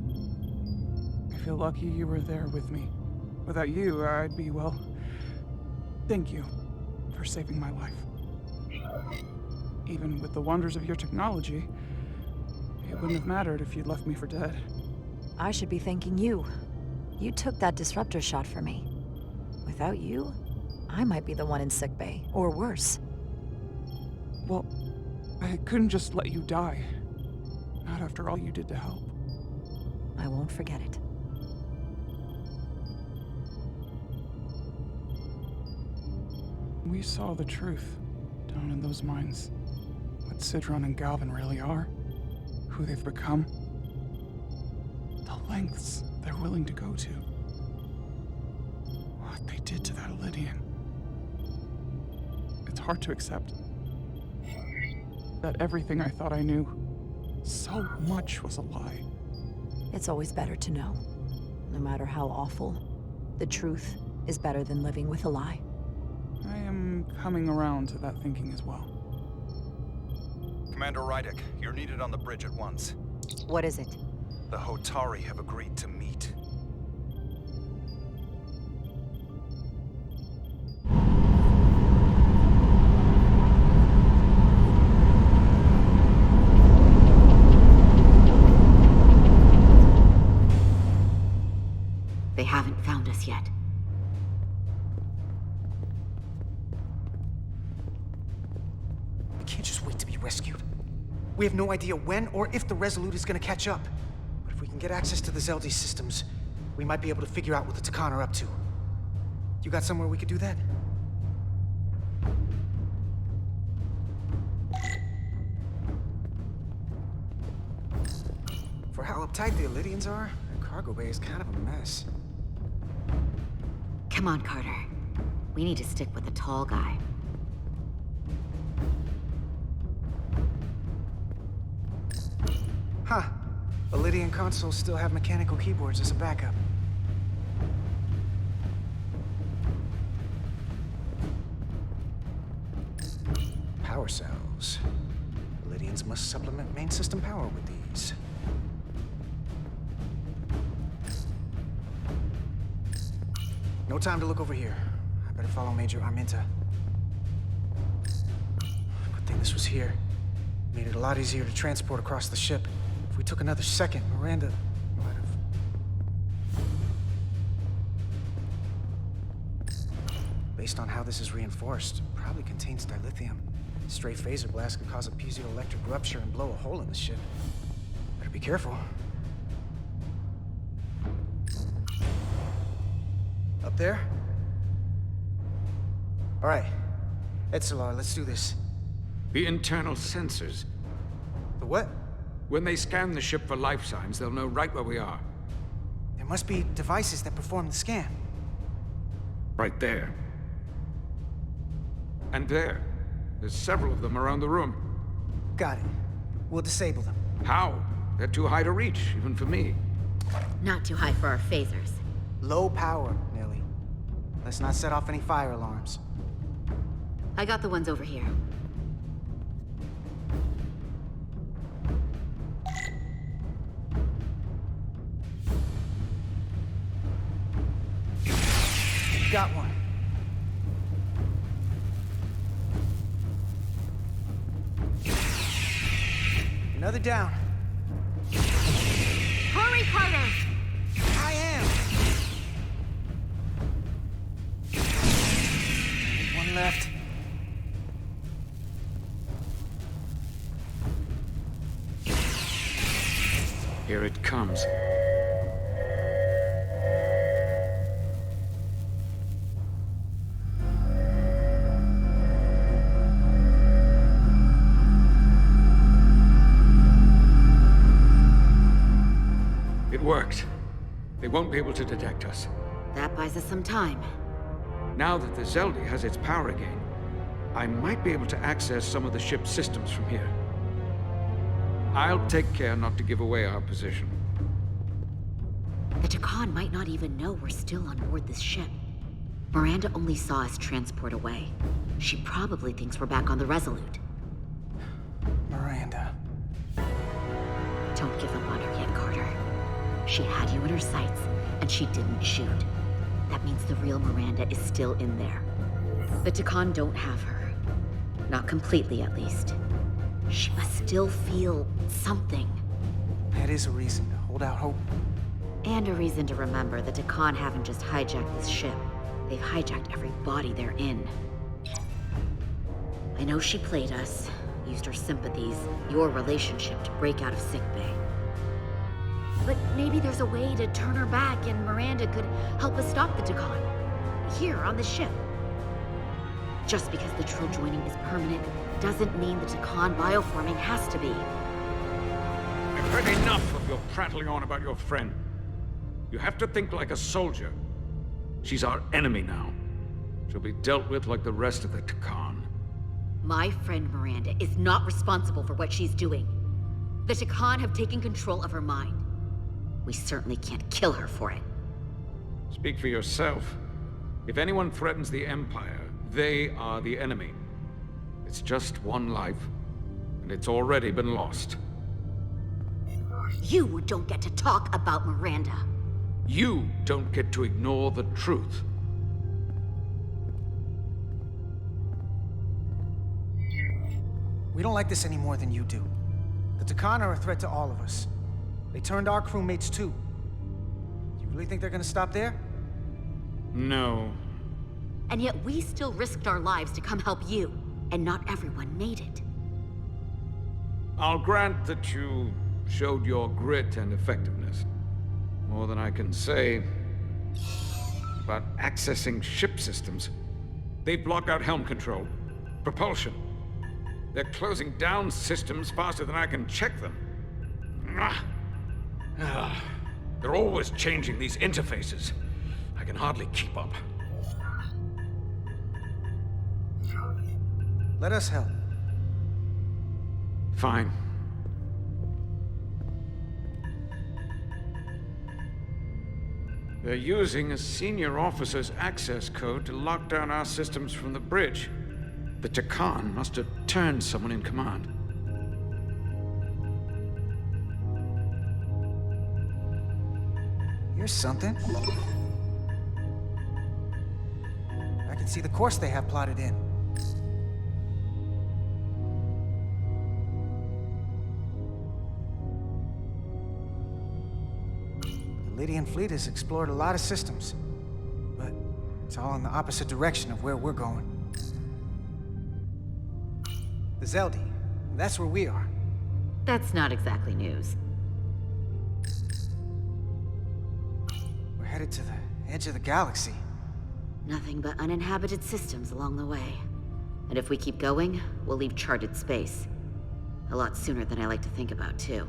I feel lucky you were there with me. Without you, I'd be, well... Thank you for saving my life. Even with the wonders of your technology, it wouldn't have mattered if you'd left me for dead. I should be thanking you. You took that disruptor shot for me. Without you, I might be the one in sickbay, or worse. Well, I couldn't just let you die. Not after all you did to help. I won't forget it. We saw the truth down in those mines. What Sidron and Galvin really are. Who they've become. The lengths they're willing to go to. What they did to that Elydian. It's hard to accept that everything I thought I knew, so much was a lie. It's always better to know. No matter how awful, the truth is better than living with a lie. I am coming around to that thinking as well. Commander Rydick, you're needed on the bridge at once. What is it? The Hotari have agreed to meet. They haven't found us yet. We can't just wait to be rescued. We have no idea when or if the Resolute is gonna catch up. But if we can get access to the Zeldi systems, we might be able to figure out what the Takan are up to. You got somewhere we could do that? For how uptight the Elydians are, their cargo bay is kind of a mess. Come on, Carter. We need to stick with the tall guy. Huh. The Lydian consoles still have mechanical keyboards as a backup. Power cells. The Lydians must supplement main system power with these. No time to look over here. I better follow Major Arminta. Good thing this was here. Made it a lot easier to transport across the ship. If we took another second, Miranda might have... Based on how this is reinforced, it probably contains dilithium. Stray phaser blast could cause a piezoelectric rupture and blow a hole in the ship. Better be careful. Up there? All right. Etzelar, let's do this. The internal sensors. The what? When they scan the ship for life signs, they'll know right where we are. There must be devices that perform the scan. Right there. And there. There's several of them around the room. Got it. We'll disable them. How? They're too high to reach, even for me. Not too high for our phasers. Low power, Millie. Let's not set off any fire alarms. I got the ones over here. Got one. Another down. Hurry, Carter! I am! One left. Here it comes. It worked. They won't be able to detect us. That buys us some time. Now that the Zeldi has its power again, I might be able to access some of the ship's systems from here. I'll take care not to give away our position. The Takan might not even know we're still on board this ship. Miranda only saw us transport away. She probably thinks we're back on the Resolute. Miranda. Don't give up on her yet, Carter. She had you in her sights, and she didn't shoot. That means the real Miranda is still in there. The Takan don't have her. Not completely, at least. She must still feel something. That is a reason to hold out hope. And a reason to remember the Takan haven't just hijacked this ship. They've hijacked every body they're in. I know she played us, used our sympathies, your relationship to break out of sickbay. But maybe there's a way to turn her back and Miranda could help us stop the Takan. Here, on the ship. Just because the Trill joining is permanent doesn't mean the Takan bioforming has to be. I've heard enough of your prattling on about your friend. You have to think like a soldier. She's our enemy now. She'll be dealt with like the rest of the Takan. My friend Miranda is not responsible for what she's doing. The Takan have taken control of her mind. We certainly can't kill her for it. Speak for yourself. If anyone threatens the Empire, they are the enemy. It's just one life, and it's already been lost. You don't get to talk about Miranda. You don't get to ignore the truth. We don't like this any more than you do. The Takan are a threat to all of us. They turned our crewmates too. Do you really think they're gonna stop there? No. And yet we still risked our lives to come help you, and not everyone made it. I'll grant that you showed your grit and effectiveness. More than I can say about accessing ship systems. They block out helm control, propulsion. They're closing down systems faster than I can check them. They're always changing these interfaces. I can hardly keep up. Let us help. Fine. They're using a senior officer's access code to lock down our systems from the bridge. The Takan must have turned someone in command. Here's something. I can see the course they have plotted in. The Lydian fleet has explored a lot of systems, but it's all in the opposite direction of where we're going. The Zeldi, that's where we are. That's not exactly news. We're headed to the edge of the galaxy. Nothing but uninhabited systems along the way. And if we keep going, we'll leave charted space. A lot sooner than I like to think about, too.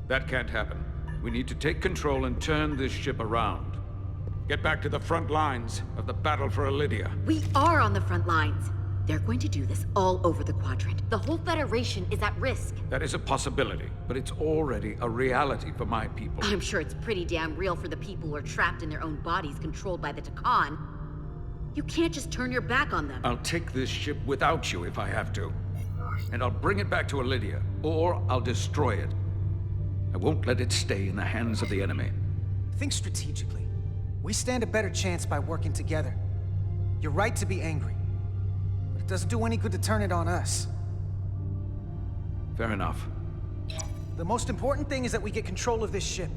That can't happen. We need to take control and turn this ship around. Get back to the front lines of the battle for Elydia. We are on the front lines. They're going to do this all over the quadrant. The whole Federation is at risk. That is a possibility, but it's already a reality for my people. I'm sure it's pretty damn real for the people who are trapped in their own bodies controlled by the Takan. You can't just turn your back on them. I'll take this ship without you if I have to. And I'll bring it back to Elydia, or I'll destroy it. I won't let it stay in the hands of the enemy. Think strategically. We stand a better chance by working together. You're right to be angry, but it doesn't do any good to turn it on us. Fair enough. The most important thing is that we get control of this ship,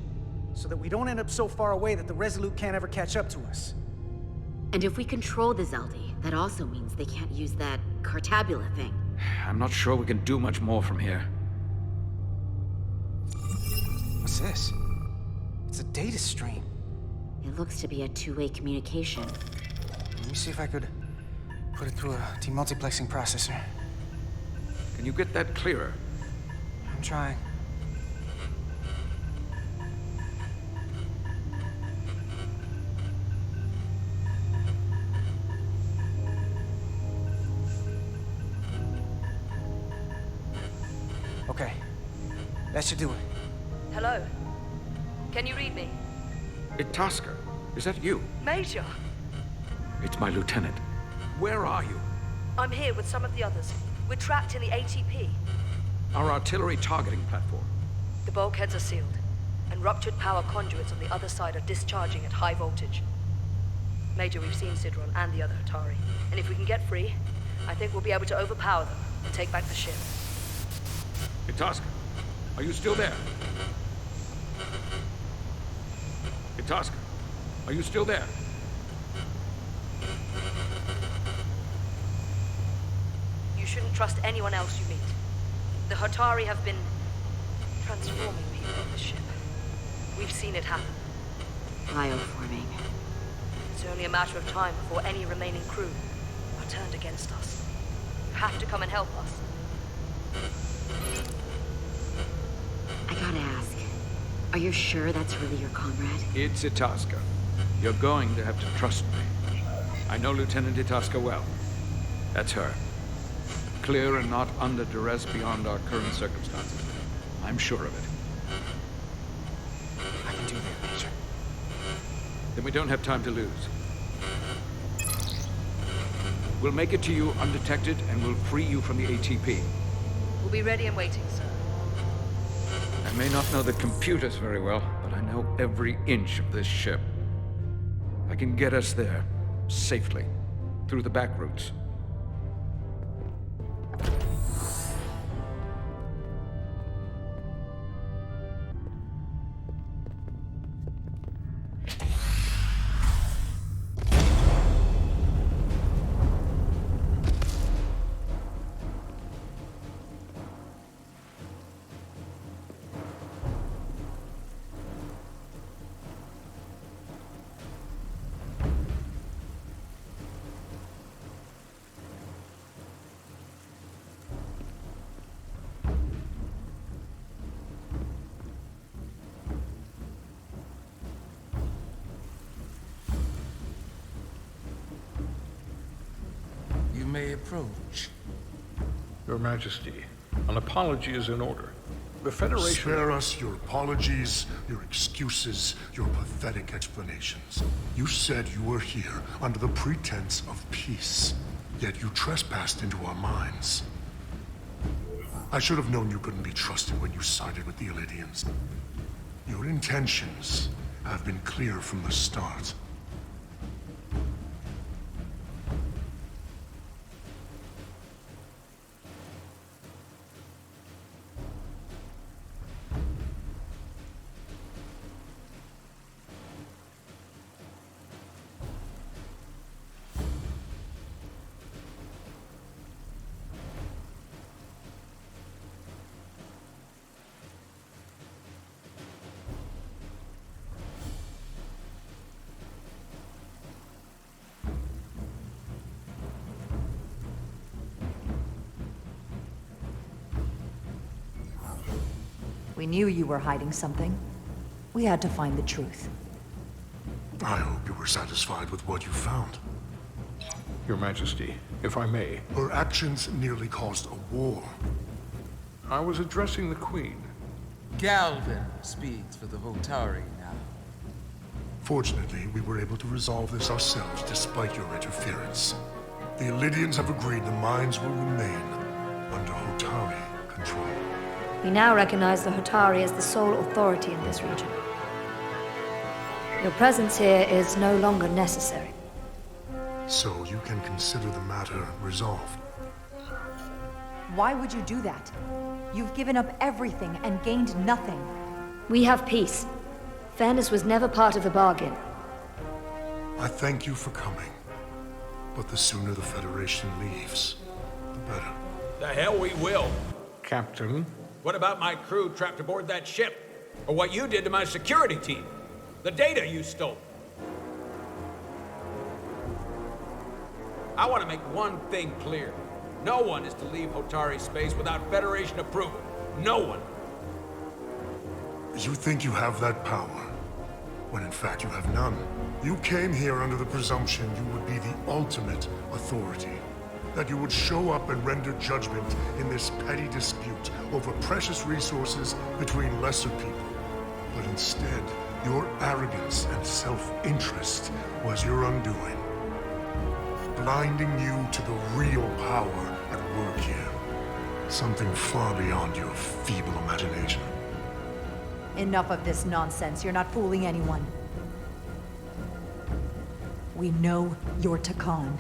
so that we don't end up so far away that the Resolute can't ever catch up to us. And if we control the Zeldi, that also means they can't use that Cartabula thing. I'm not sure we can do much more from here. What's this? It's a data stream. It looks to be a two-way communication. Let me see if I could put it through a demultiplexing processor. Can you get that clearer? I'm trying. Okay. That should do it. Hello? Can you read me? Itasca, is that you? Major! It's my lieutenant. Where are you? I'm here with some of the others. We're trapped in the ATP. Our artillery targeting platform. The bulkheads are sealed, and ruptured power conduits on the other side are discharging at high voltage. Major, we've seen Sidron and the other Hatari, and if we can get free, I think we'll be able to overpower them and take back the ship. Itasca, are you still there? Itasca, are you still there? You shouldn't trust anyone else you meet. The Hatari have been transforming people on the ship. We've seen it happen. Bioforming. It's only a matter of time before any remaining crew are turned against us. You have to come and help us. I gotta ask, are you sure that's really your comrade? It's Itasca. You're going to have to trust me. I know Lieutenant Itasca well. That's her. Clear and not under duress beyond our current circumstances. I'm sure of it. I can do that, Major. Then we don't have time to lose. We'll make it to you undetected, and we'll free you from the ATP. We'll be ready and waiting, sir. I may not know the computers very well, but I know every inch of this ship. I can get us there, safely, through the back routes. You may approach. Your Majesty, an apology is in order. The Federation... Spare us your apologies, your excuses, your pathetic explanations. You said you were here under the pretense of peace, yet you trespassed into our minds. I should have known you couldn't be trusted when you sided with the Illidians. Your intentions have been clear from the start. We knew you were hiding something. We had to find the truth. I hope you were satisfied with what you found. Your Majesty, if I may. Her actions nearly caused a war. I was addressing the Queen. Galvin speaks for the Hotari now. Fortunately, we were able to resolve this ourselves despite your interference. The Illidians have agreed the mines will remain under Hotari control. We now recognize the Hotari as the sole authority in this region. Your presence here is no longer necessary. So you can consider the matter resolved. Why would you do that? You've given up everything and gained nothing. We have peace. Fairness was never part of the bargain. I thank you for coming. But the sooner the Federation leaves, the better. The hell we will. Captain? What about my crew trapped aboard that ship? Or what you did to my security team? The data you stole? I want to make one thing clear. No one is to leave Hotari space without Federation approval. No one. You think you have that power, when in fact you have none. You came here under the presumption you would be the ultimate authority. That you would show up and render judgment in this petty dispute over precious resources between lesser people. But instead, your arrogance and self-interest was your undoing. Blinding you to the real power at work here. Something far beyond your feeble imagination. Enough of this nonsense. You're not fooling anyone. We know you're Takan.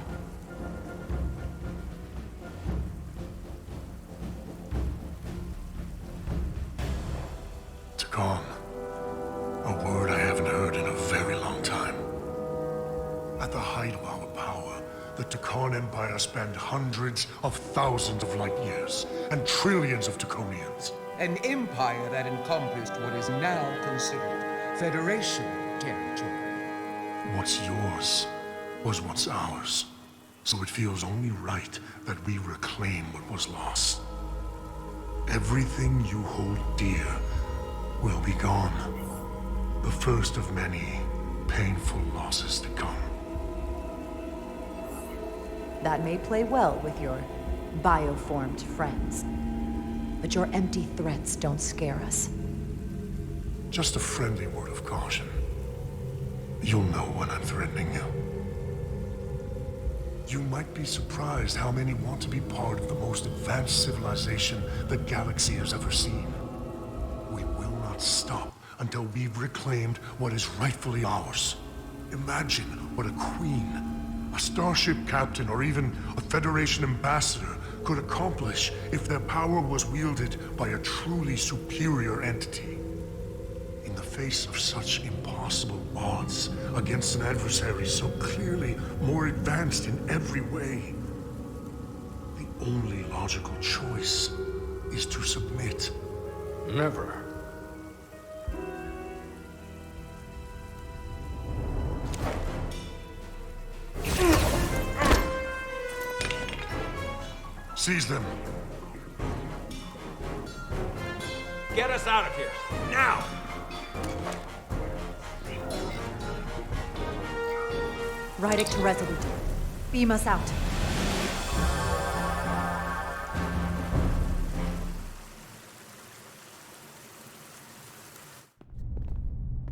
Takan. A word I haven't heard in a very long time. At the height of our power, the Takan Empire spanned hundreds of thousands of light years and trillions of Taconians. An empire that encompassed what is now considered Federation territory. What's yours was what's ours. So it feels only right that we reclaim what was lost. Everything you hold dear will be gone. The first of many painful losses to come. That may play well with your bioformed friends. But your empty threats don't scare us. Just a friendly word of caution. You'll know when I'm threatening you. You might be surprised how many want to be part of the most advanced civilization the galaxy has ever seen. We will not stop until we've reclaimed what is rightfully ours. Imagine what a queen, a starship captain, or even a Federation ambassador could accomplish if their power was wielded by a truly superior entity. In the face of such impossible odds against an adversary so clearly more advanced in every way, the only logical choice is to submit. Never. Seize them. Get us out of here, now! Ride it to Resolute. Beam us out.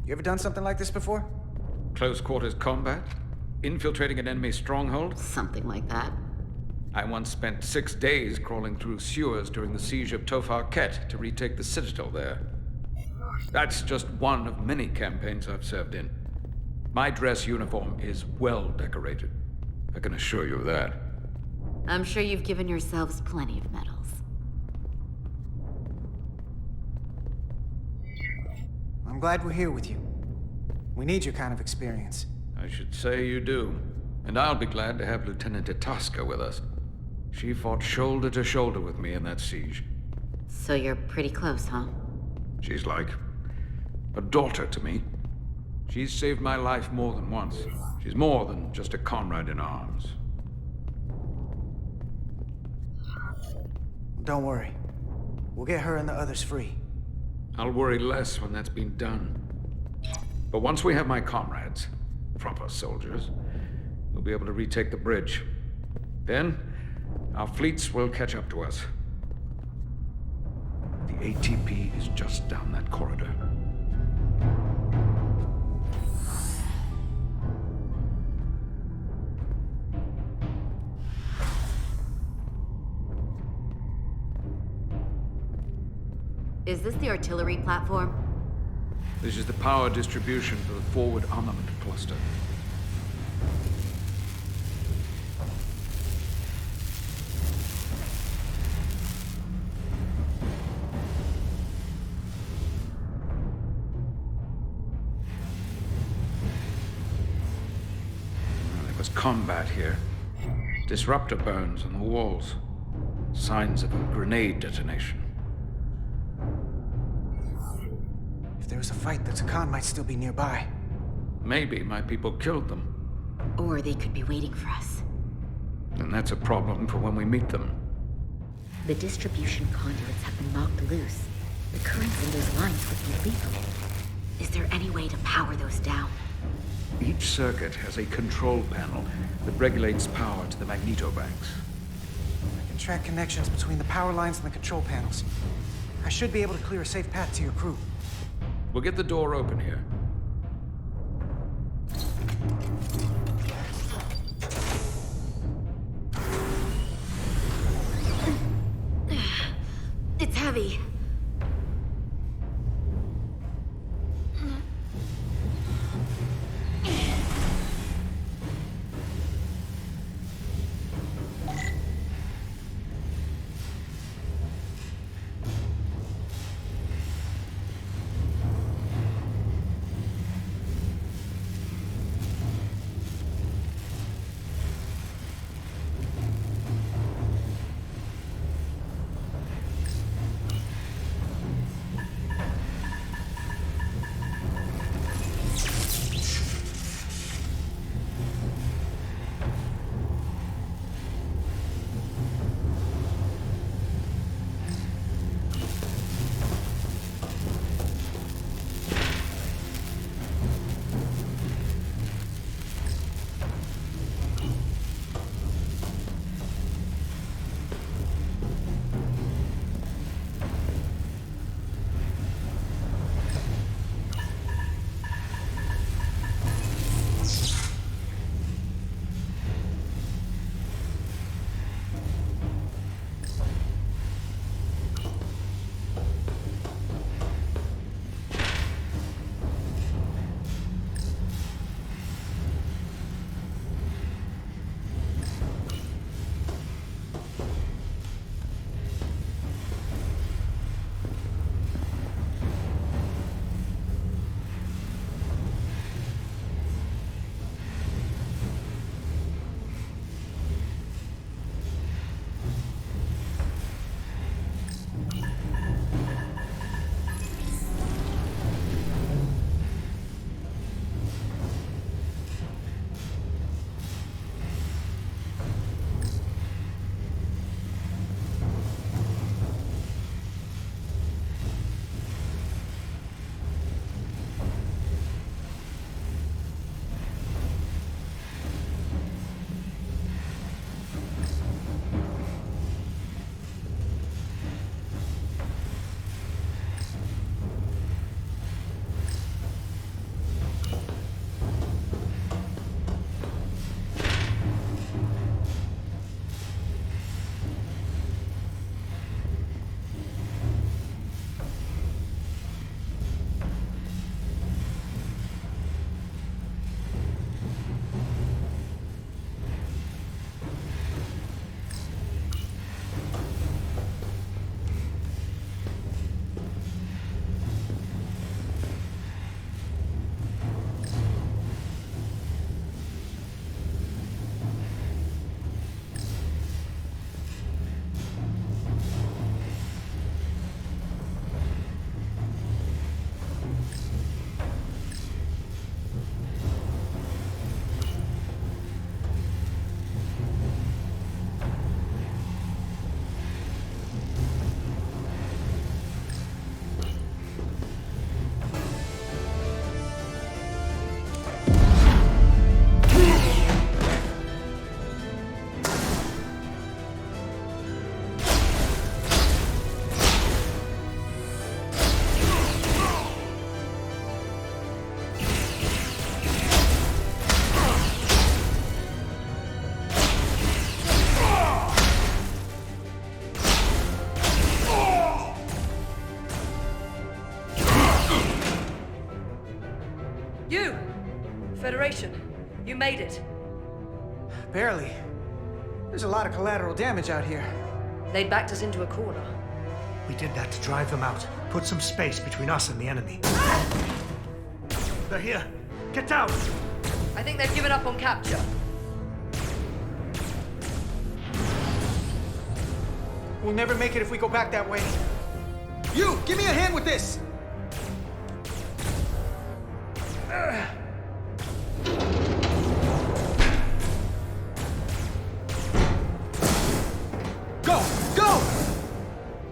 You ever done something like this before? Close quarters combat? Infiltrating an enemy stronghold? Something like that. I once spent 6 days crawling through sewers during the siege of Tofar Ket to retake the citadel there. That's just one of many campaigns I've served in. My dress uniform is well decorated. I can assure you of that. I'm sure you've given yourselves plenty of medals. I'm glad we're here with you. We need your kind of experience. I should say you do. And I'll be glad to have Lieutenant Itasca with us. She fought shoulder to shoulder with me in that siege. So you're pretty close, huh? She's like a daughter to me. She's saved my life more than once. She's more than just a comrade in arms. Don't worry. We'll get her and the others free. I'll worry less when that's been done. But once we have my comrades, proper soldiers, we'll be able to retake the bridge. Then, our fleets will catch up to us. The ATP is just down that corridor. Is this the artillery platform? This is the power distribution for the forward armament cluster. There was combat here. Disruptor burns on the walls. Signs of a grenade detonation. If there was a fight, the Takan might still be nearby. Maybe my people killed them. Or they could be waiting for us. And that's a problem for when we meet them. The distribution conduits have been knocked loose. The currents in those lines would be lethal. Is there any way to power those down? Each circuit has a control panel that regulates power to the magnetobanks. I can track connections between the power lines and the control panels. I should be able to clear a safe path to your crew. We'll get the door open here. It's heavy. You! Federation, you made it. Barely. There's a lot of collateral damage out here. They backed us into a corner. We did that to drive them out. Put some space between us and the enemy. They're here. Get down! I think they've given up on capture. We'll never make it if we go back that way. You, give me a hand with this! Go! Go!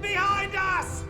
Behind us!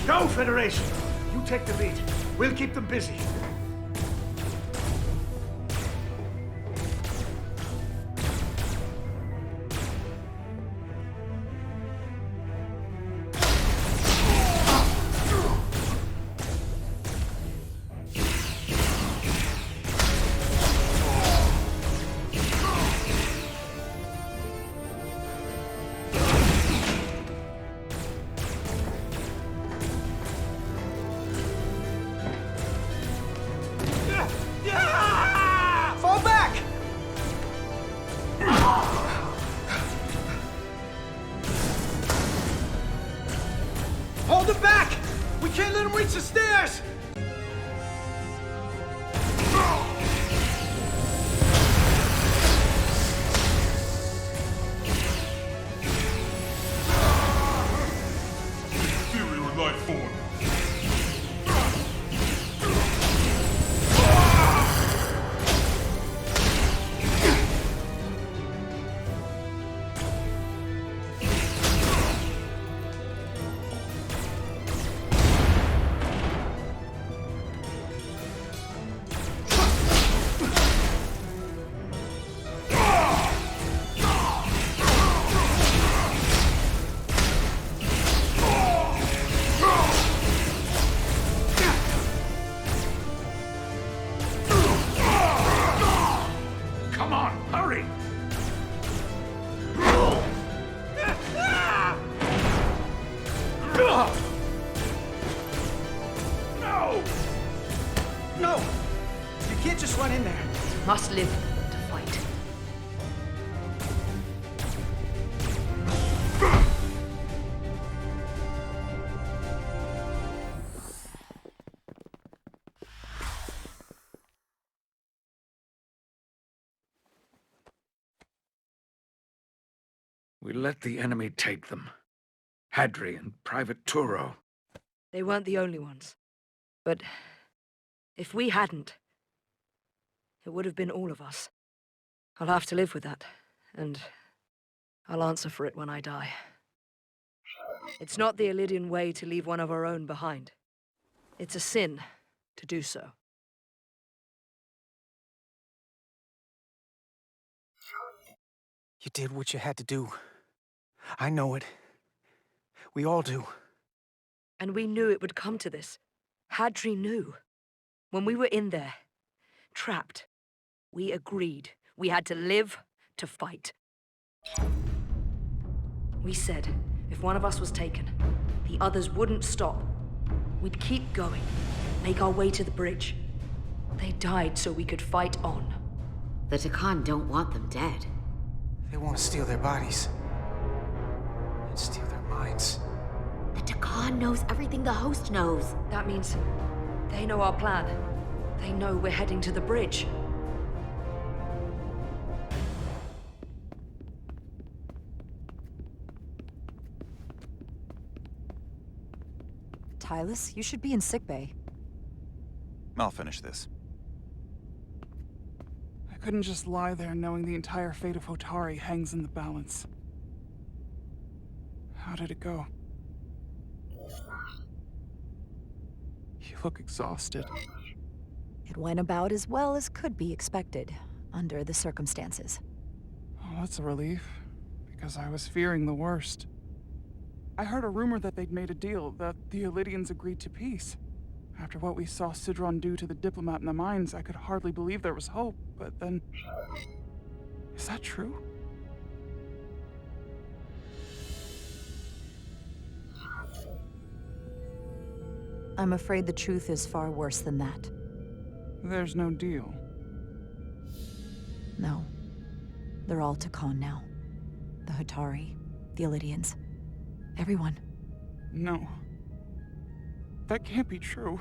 Go, Federation! You take the lead. We'll keep them busy. Fall back! Hold it back! We can't let them reach the stairs! Inferior life form. Come on, hurry! No! No! You can't just run in there. Must live to fight. We let the enemy take them. Hadri and Private Turo. They weren't the only ones. But if we hadn't, it would have been all of us. I'll have to live with that, and I'll answer for it when I die. It's not the Illydian way to leave one of our own behind. It's a sin to do so. You did what you had to do. I know it. We all do. And we knew it would come to this. Hadri knew. When we were in there, trapped, we agreed we had to live to fight. We said if one of us was taken, the others wouldn't stop. We'd keep going, make our way to the bridge. They died so we could fight on. The Takan don't want them dead. They want to steal their bodies. And steal their minds. The Takan knows everything the host knows. That means they know our plan. They know we're heading to the bridge. Tylus, you should be in sickbay. I'll finish this. couldn't just lie there knowing the entire fate of Hotari hangs in the balance. How did it go? You look exhausted. It went about as well as could be expected, under the circumstances. Oh, that's a relief, because I was fearing the worst. I heard a rumor that they'd made a deal, that the Elydians agreed to peace. After what we saw Sidron do to the diplomat in the mines, I could hardly believe there was hope, but then... Is that true? I'm afraid the truth is far worse than that. There's no deal. No. They're all Takan now. The Hotari, the Elydians, everyone. No. That can't be true.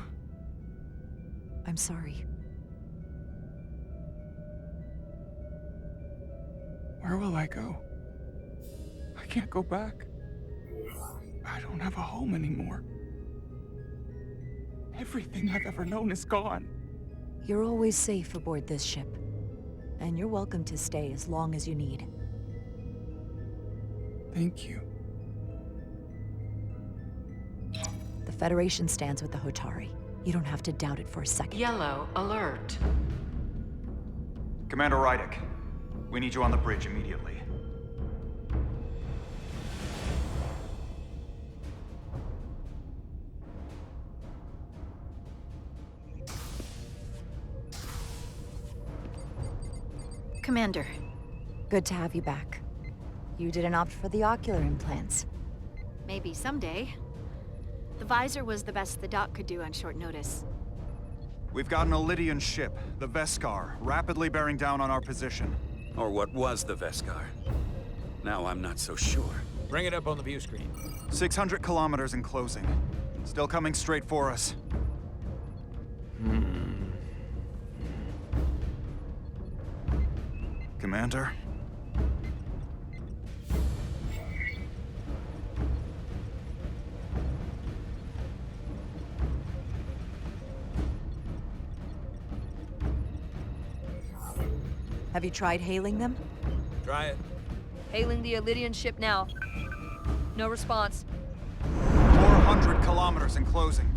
I'm sorry. Where will I go? I can't go back. I don't have a home anymore. Everything I've ever known is gone. You're always safe aboard this ship. And you're welcome to stay as long as you need. Thank you. The Federation stands with the Hotari. You don't have to doubt it for a second. Yellow alert. Commander Rydick, we need you on the bridge immediately. Commander. Good to have you back. You didn't opt for the ocular implants. Maybe someday. The visor was the best the doc could do on short notice. We've got an Elydian ship, the Veskar, rapidly bearing down on our position. Or what was the Veskar. Now I'm not so sure. Bring it up on the view screen. 600 kilometers in closing. Still coming straight for us. Commander? Have you tried hailing them? Try it. Hailing the Elydian ship now. No response. 400 kilometers in closing.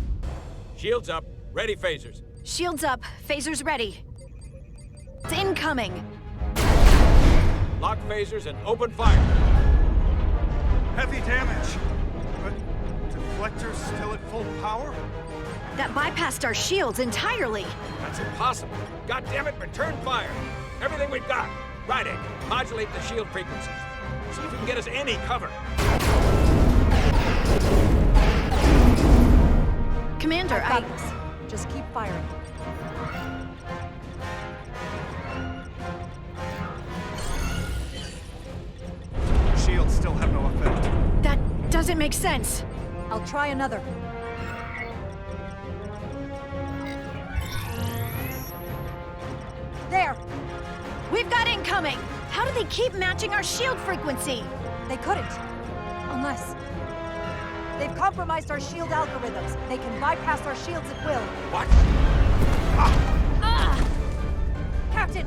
Shields up. Ready phasers. Shields up. Phasers ready. It's incoming. Lock phasers and open fire. Heavy damage. But deflectors still at full power? That bypassed our shields entirely. That's impossible. God damn it, return fire. Everything we've got. Rydick, modulate the shield frequencies. See if we can get us any cover. Commander, I've got this. Just keep firing. Shields still have no effect. That doesn't make sense. I'll try another. There! We've got incoming! How do they keep matching our shield frequency? They couldn't. Unless... They've compromised our shield algorithms. They can bypass our shields at will. What? Captain!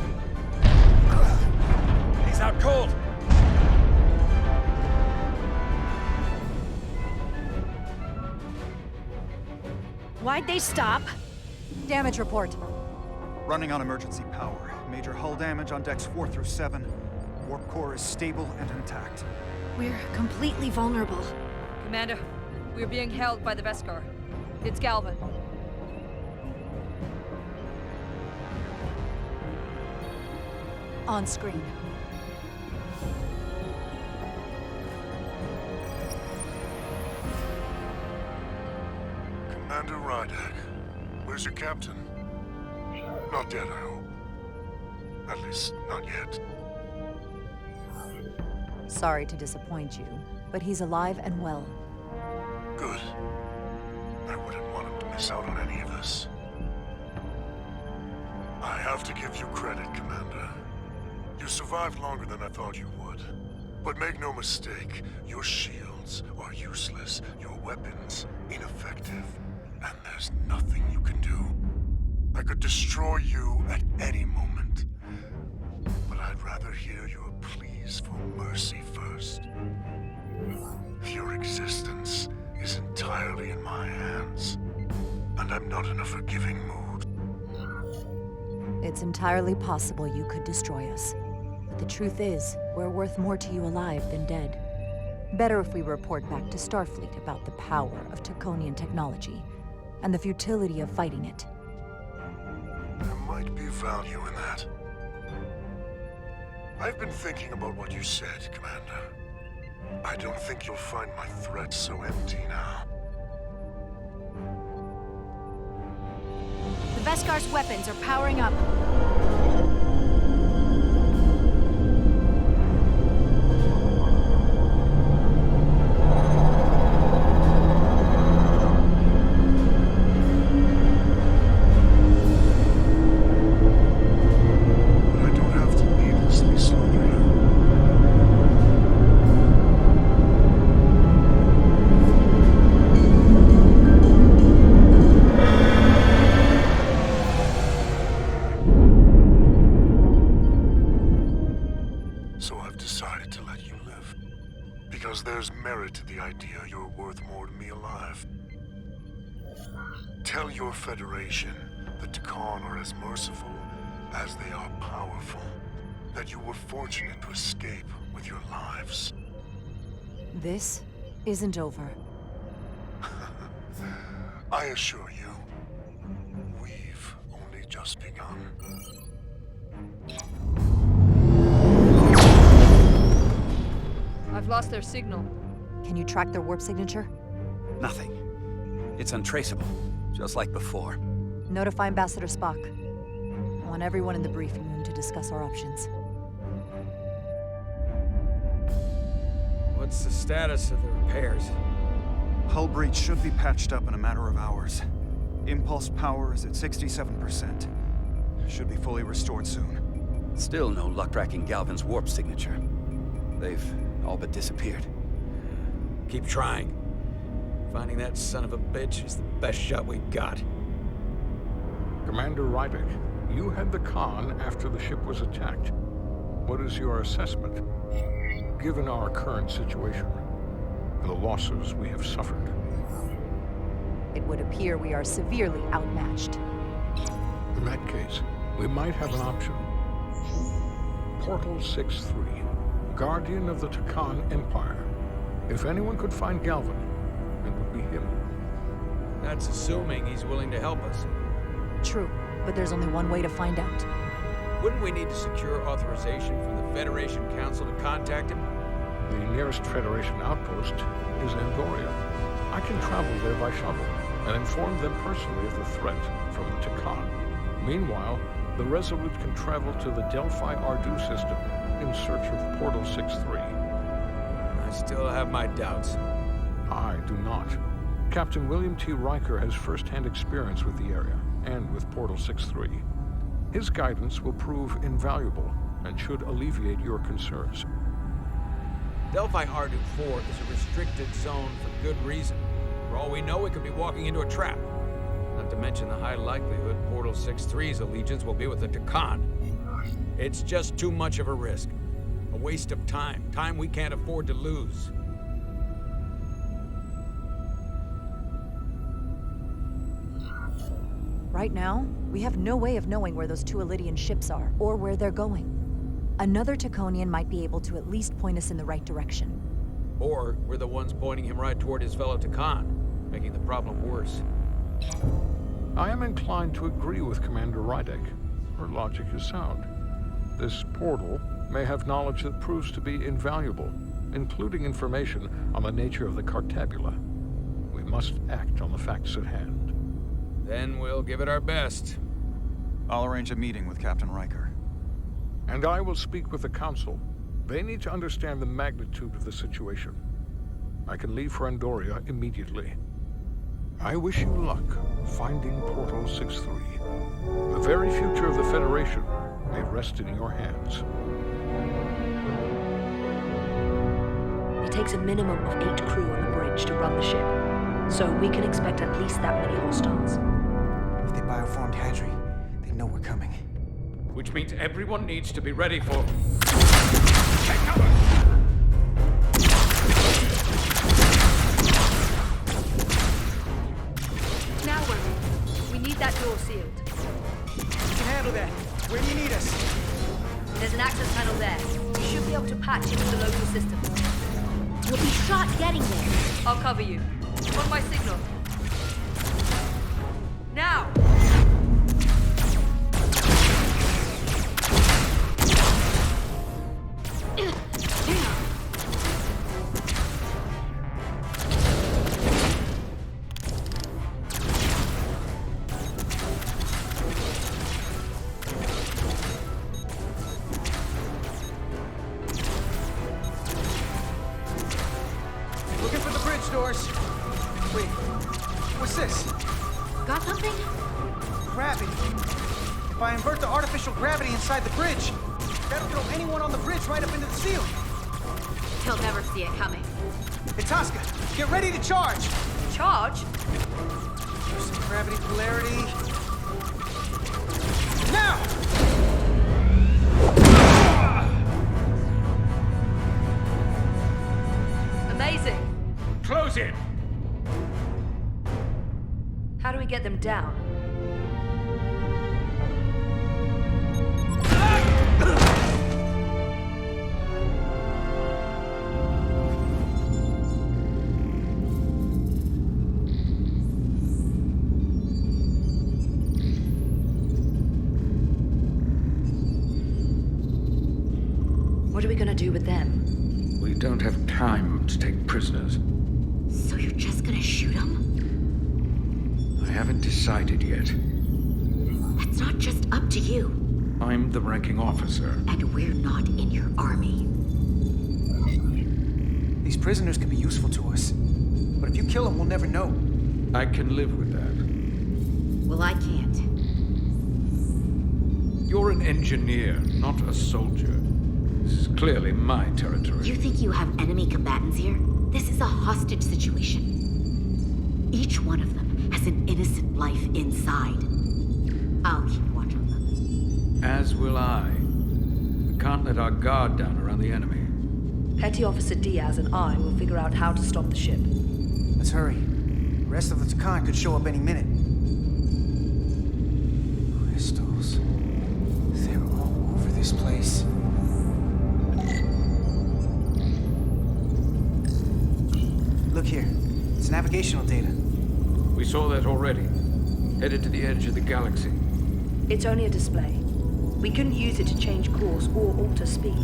He's out cold. Why'd they stop? Damage report. Running on emergency power. Major hull damage on decks 4 through 7. Warp core is stable and intact. We're completely vulnerable. Commander, we're being held by the Veskar. It's Galvin. On screen. Commander Rydick, where's your captain? Not dead, I hope. At least, not yet. Sorry to disappoint you, but he's alive and well. Good. I wouldn't want him to miss out on any of this. I have to give you credit, Commander. You survived longer than I thought you would. But make no mistake, your shields are useless, your weapons ineffective, and there's nothing you can do. I could destroy you at any moment. rather hear your pleas for mercy first. Your existence is entirely in my hands, and I'm not in a forgiving mood. It's entirely possible you could destroy us. But the truth is, we're worth more to you alive than dead. Better if we report back to Starfleet about the power of Taconian technology and the futility of fighting it. There might be value in that. I've been thinking about what you said, Commander. I don't think you'll find my threat so empty now. The Veskar's weapons are powering up. Tell your Federation that Takan are as merciful as they are powerful. That you were fortunate to escape with your lives. This isn't over. I assure you, we've only just begun. I've lost their signal. Can you track their warp signature? Nothing. It's untraceable, just like before. Notify Ambassador Spock. I want everyone in the briefing room to discuss our options. What's the status of the repairs? Hull breach should be patched up in a matter of hours. Impulse power is at 67%. Should be fully restored soon. Still no luck tracking Galvin's warp signature. They've all but disappeared. Keep trying. Finding that son of a bitch is the best shot we've got. Commander Rydick, you had the con after the ship was attacked. What is your assessment, given our current situation and the losses we have suffered? It would appear we are severely outmatched. In that case, we might have an option. Portal 6-3, Guardian of the Takan Empire. If anyone could find Galvin, it would be him. That's assuming he's willing to help us. True, but there's only one way to find out. Wouldn't we need to secure authorization from the Federation Council to contact him? The nearest Federation outpost is Andoria. I can travel there by shuttle and inform them personally of the threat from the Takan. Meanwhile, the Resolute can travel to the Delphi Ardu system in search of Portal 6-3. I still have my doubts. I do not. Captain William T. Riker has first-hand experience with the area and with Portal 6-3. His guidance will prove invaluable and should alleviate your concerns. Delphi Ardu 4 is a restricted zone for good reason. For all we know, we could be walking into a trap. Not to mention the high likelihood Portal 6-3's allegiance will be with the Takan. It's just too much of a risk. A waste of time. Time we can't afford to lose. Right now, we have no way of knowing where those two Elydian ships are, or where they're going. Another Taconian might be able to at least point us in the right direction. Or we're the ones pointing him right toward his fellow Takan, making the problem worse. I am inclined to agree with Commander Rydick. Her logic is sound. This portal may have knowledge that proves to be invaluable, including information on the nature of the Cartabula. We must act on the facts at hand. Then we'll give it our best. I'll arrange a meeting with Captain Riker. And I will speak with the Council. They need to understand the magnitude of the situation. I can leave for Andoria immediately. I wish you luck finding Portal 6-3. The very future of the Federation may rest in your hands. It takes a minimum of 8 crew on the bridge to run the ship, so we can expect at least that many hostiles. If they bioformed Hadri, they know we're coming. Which means everyone needs to be ready for... Take cover! Now we're... We need that door sealed. We can handle that. Where do you need us? There's an access panel there. You should be able to patch into the local system. We'll be shot getting there. I'll cover you. On my signal. Now! Looking for the bridge doors. Wait, what's this? Got something? Gravity. If I invert the artificial gravity inside the bridge, that'll throw anyone on the bridge right up into the ceiling. He'll never see it coming. Itasca, get ready to charge. Charge? Use some gravity polarity. Now! Amazing. Close in! How do we get them down? What are we gonna do with them? We don't have time to take prisoners. So you're just gonna shoot him? I haven't decided yet. That's not just up to you. I'm the ranking officer. And we're not in your army. These prisoners can be useful to us. But if you kill them, we'll never know. I can live with that. Well, I can't. You're an engineer, not a soldier. This is clearly my territory. You think you have enemy combatants here? This is a hostage situation. Each one of them has an innocent life inside. I'll keep watch on them. As will I. We can't let our guard down around the enemy. Petty Officer Diaz and I will figure out how to stop the ship. Let's hurry. The rest of the Takan could show up any minute. Crystals. They're all over this place. Look here. It's navigational data. We saw that already. Headed to the edge of the galaxy. It's only a display. We couldn't use it to change course or alter speed.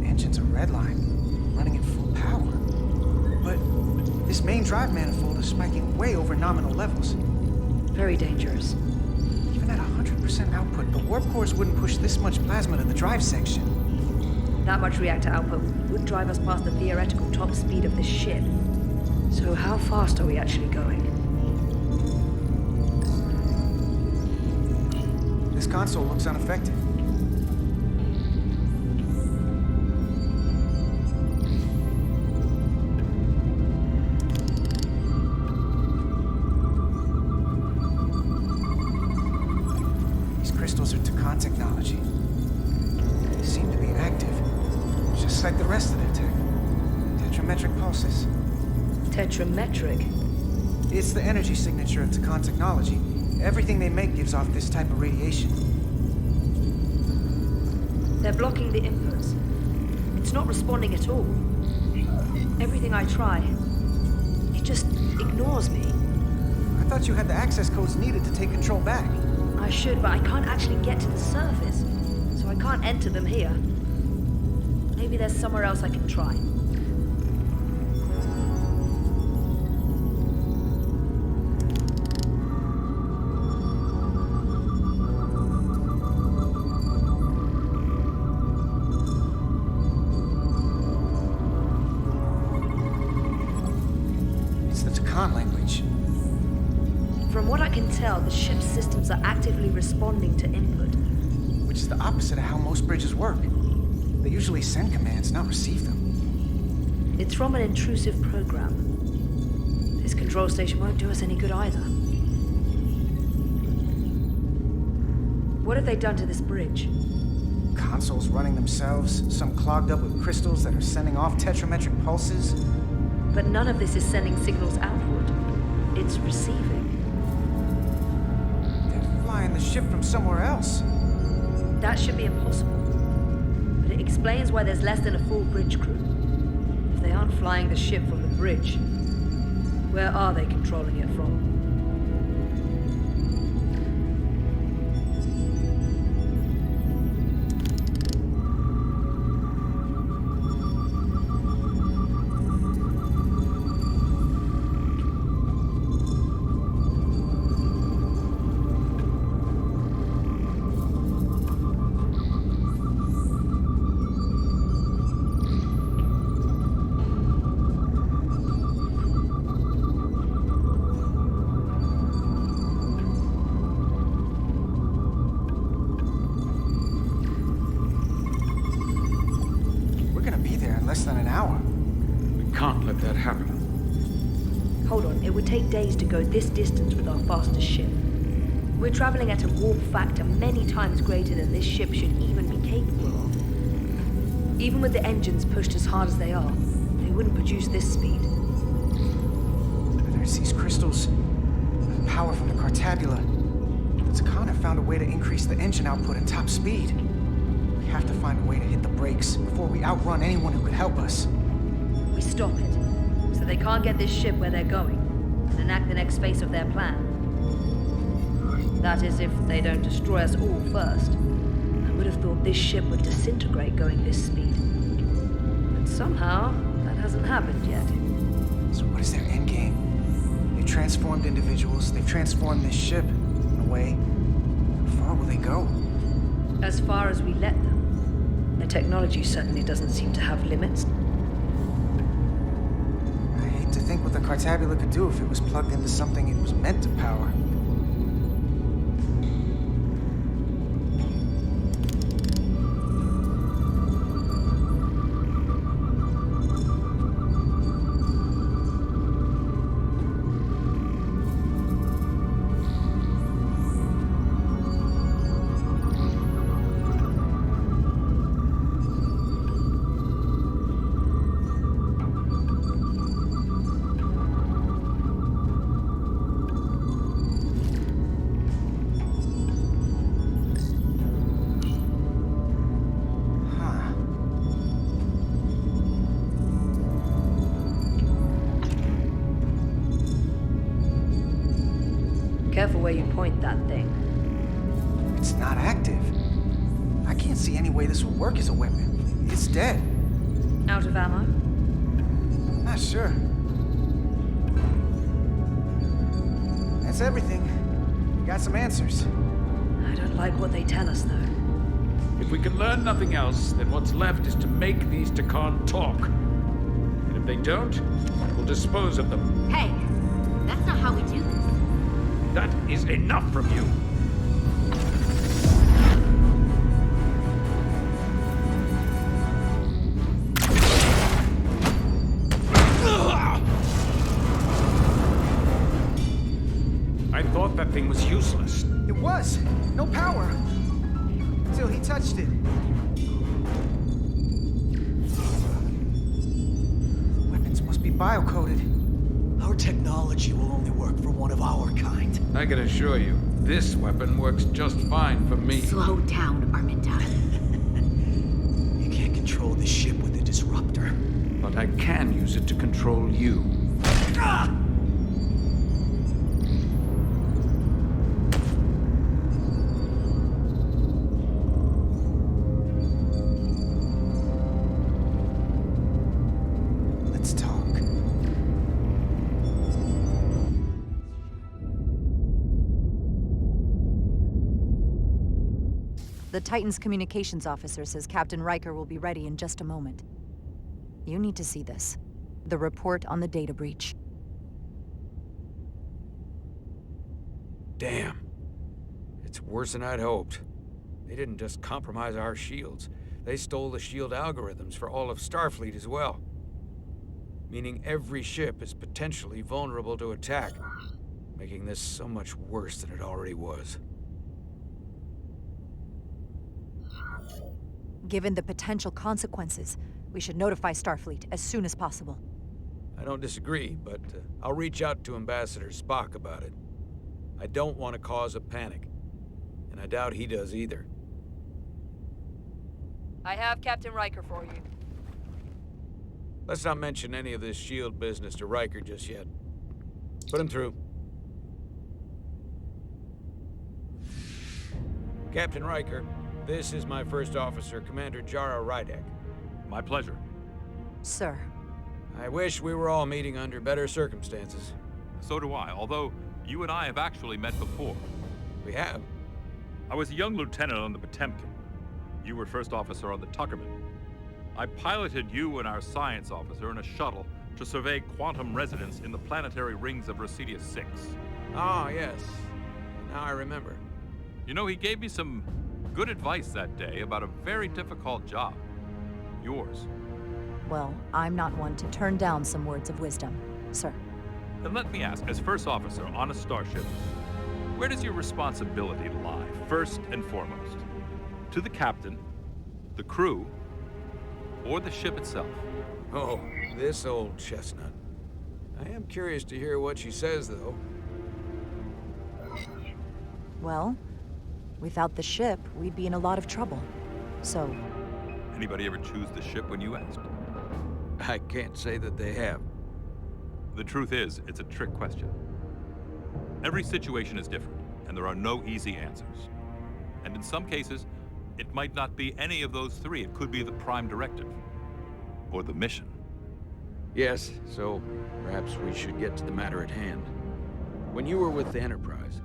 Engine's a red line, running at full power. But this main drive manifold is spiking way over nominal levels. Very dangerous. Even at 100% output, the warp cores wouldn't push this much plasma to the drive section. That much reactor output would drive us past the theoretical top speed of this ship. So how fast are we actually going? This console looks unaffected. These crystals are Takan technology. They seem to be active, just like the rest of their tech. Tetrametric pulses. Tetrametric? It's the energy signature of Takan technology. Everything they make gives off this type of radiation. They're blocking the inputs. It's not responding at all. Everything I try, it just ignores me. I thought you had the access codes needed to take control back. I should, but I can't actually get to the surface, so I can't enter them here. Maybe there's somewhere else I can try. It's the Takan language. From what I can tell, the ship's systems are actively responding to input. Which is the opposite of how most bridges work. They usually send commands, not receive them. It's from an intrusive program. This control station won't do us any good either. What have they done to this bridge? Consoles running themselves, some clogged up with crystals that are sending off tetrametric pulses. But none of this is sending signals outward. It's receiving. They're flying the ship from somewhere else. That should be impossible. But it explains why there's less than a full bridge crew. If they aren't flying the ship from the bridge, where are they controlling it from? Less than an hour. We can't let that happen. Hold on, it would take days to go this distance with our fastest ship. We're traveling at a warp factor many times greater than this ship should even be capable of. Even with the engines pushed as hard as they are, they wouldn't produce this speed. There's these crystals. Power from the Cartabula. The Takan have found a way to increase the engine output and top speed. We have to find a way to hit the brakes before we outrun anyone who could help us. We stop it, so they can't get this ship where they're going, and enact the next phase of their plan. That is, if they don't destroy us all first. I would have thought this ship would disintegrate going this speed. But somehow, that hasn't happened yet. So what is their endgame? They've transformed individuals, they've transformed this ship, in a way. How far will they go? As far as we let them. Their technology certainly doesn't seem to have limits. I hate to think what the Cartabula could do if it was plugged into something it was meant to power. Careful where you point that thing. It's not active. I can't see any way this will work as a weapon. It's dead. Out of ammo? Not sure. That's everything. Got some answers. I don't like what they tell us, though. If we can learn nothing else, then what's left is to make these Takan talk. And if they don't, we'll dispose of them. Hey, that's not how we do this. That is enough from you. I thought that thing was useless. It was. No power. Until he touched it. The weapons must be bio-coded. Our technology will only work for one of our kind. I can assure you, this weapon works just fine for me. Slow down, Arminda. You can't control the ship with a disruptor. But I can use it to control you. Ah! Let's talk. The Titan's communications officer says Captain Riker will be ready in just a moment. You need to see this. The report on the data breach. Damn. It's worse than I'd hoped. They didn't just compromise our shields. They stole the shield algorithms for all of Starfleet as well. Meaning every ship is potentially vulnerable to attack, making this so much worse than it already was. Given the potential consequences, we should notify Starfleet as soon as possible. I don't disagree, but I'll reach out to Ambassador Spock about it. I don't want to cause a panic, and I doubt he does either. I have Captain Riker for you. Let's not mention any of this shield business to Riker just yet. Put him through. Captain Riker, this is my first officer, Commander Jara Rydek. My pleasure. Sir. I wish we were all meeting under better circumstances. So do I, although you and I have actually met before. We have? I was a young lieutenant on the Potemkin. You were first officer on the Tuckerman. I piloted you and our science officer in a shuttle to survey quantum resonance in the planetary rings of Residius 6. Ah, yes. Now I remember. You know, he gave me some good advice that day about a very difficult job. Yours. Well, I'm not one to turn down some words of wisdom, sir. Then let me ask, as first officer on a starship, where does your responsibility lie, first and foremost? To the captain, the crew, or the ship itself? Oh, this old chestnut. I am curious to hear what she says, though. Well, without the ship, we'd be in a lot of trouble. So... Anybody ever choose the ship when you asked? I can't say that they have. The truth is, it's a trick question. Every situation is different, and there are no easy answers. And in some cases, it might not be any of those three. It could be the prime directive, or the mission. Yes, so perhaps we should get to the matter at hand. When you were with the Enterprise,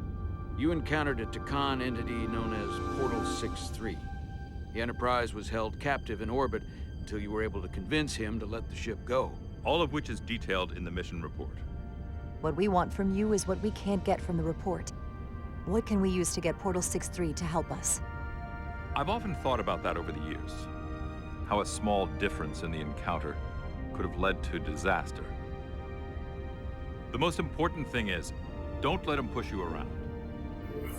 you encountered a Takan entity known as Portal 6-3. The Enterprise was held captive in orbit until you were able to convince him to let the ship go. All of which is detailed in the mission report. What we want from you is what we can't get from the report. What can we use to get Portal 6-3 to help us? I've often thought about that over the years. How a small difference in the encounter could have led to disaster. The most important thing is, don't let him push you around.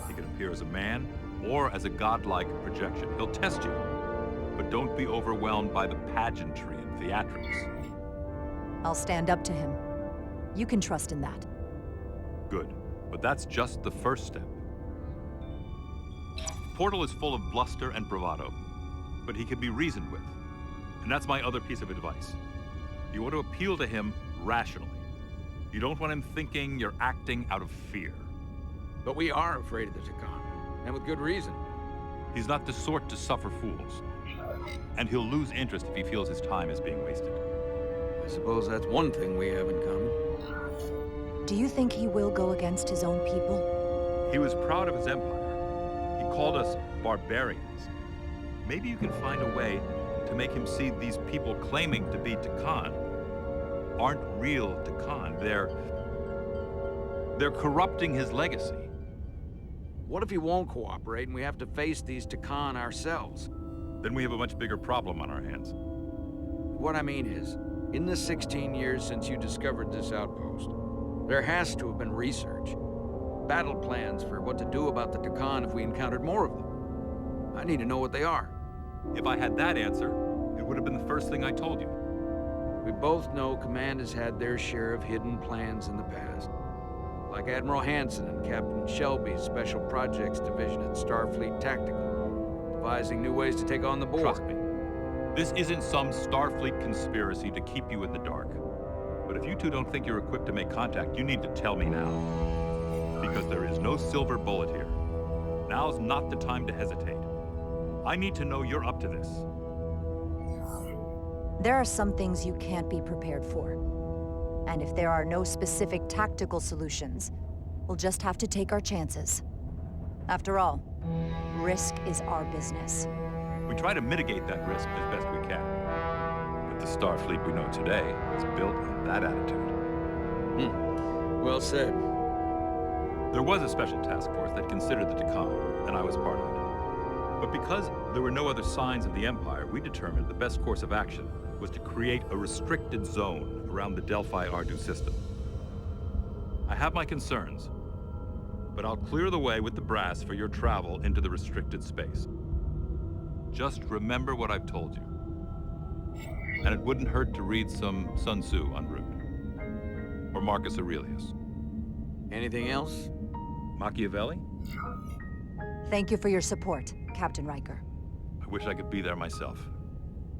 He can appear as a man or as a godlike projection. He'll test you, but don't be overwhelmed by the pageantry and theatrics. I'll stand up to him. You can trust in that. Good, but that's just the first step. Portal is full of bluster and bravado, but he can be reasoned with. And that's my other piece of advice. You want to appeal to him rationally. You don't want him thinking you're acting out of fear. But we are afraid of the Takan, and with good reason. He's not the sort to suffer fools. And he'll lose interest if he feels his time is being wasted. I suppose that's one thing we have in common. Do you think he will go against his own people? He was proud of his empire. He called us barbarians. Maybe you can find a way to make him see these people claiming to be Takan aren't real Takan. They're corrupting his legacy. What if he won't cooperate and we have to face these Takan ourselves? Then we have a much bigger problem on our hands. What I mean is, in the 16 years since you discovered this outpost, there has to have been research. Battle plans for what to do about the Takan if we encountered more of them. I need to know what they are. If I had that answer, it would have been the first thing I told you. We both know Command has had their share of hidden plans in the past. Like Admiral Hansen and Captain Shelby's Special Projects Division at Starfleet Tactical, devising new ways to take on the board. Trust me, this isn't some Starfleet conspiracy to keep you in the dark. But if you two don't think you're equipped to make contact, you need to tell me now. Because there is no silver bullet here. Now's not the time to hesitate. I need to know you're up to this. There are some things you can't be prepared for. And if there are no specific tactical solutions, we'll just have to take our chances. After all, risk is our business. We try to mitigate that risk as best we can. But the Starfleet we know today is built on that attitude. Well said. There was a special task force that considered the Takan, and I was part of it. But because there were no other signs of the Empire, we determined the best course of action was to create a restricted zone around the Delphi-Ardu system. I have my concerns, but I'll clear the way with the brass for your travel into the restricted space. Just remember what I've told you. And it wouldn't hurt to read some Sun Tzu en route. Or Marcus Aurelius. Anything else? Machiavelli? Thank you for your support, Captain Riker. I wish I could be there myself.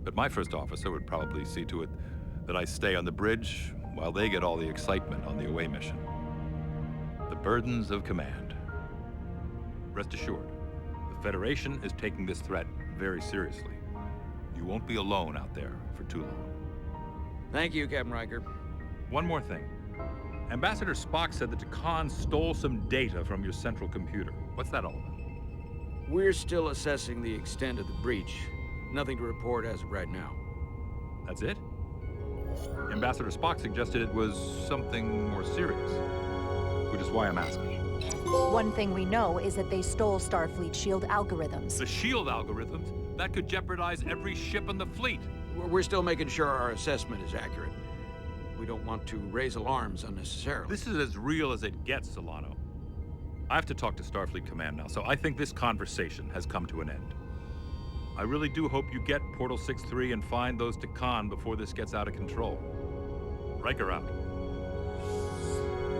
But my first officer would probably see to it that I stay on the bridge while they get all the excitement on the away mission. The burdens of command. Rest assured, the Federation is taking this threat very seriously. You won't be alone out there for too long. Thank you, Captain Riker. One more thing. Ambassador Spock said that Takan stole some data from your central computer. What's that all about? We're still assessing the extent of the breach. Nothing to report as of right now. That's it? Ambassador Spock suggested it was something more serious, which is why I'm asking. One thing we know is that they stole Starfleet shield algorithms. The shield algorithms? That could jeopardize every ship in the fleet. We're still making sure our assessment is accurate. We don't want to raise alarms unnecessarily. This is as real as it gets, Solano. I have to talk to Starfleet Command now, so I think this conversation has come to an end. I really do hope you get Portal 6-3 and find those Takan before this gets out of control. Riker out.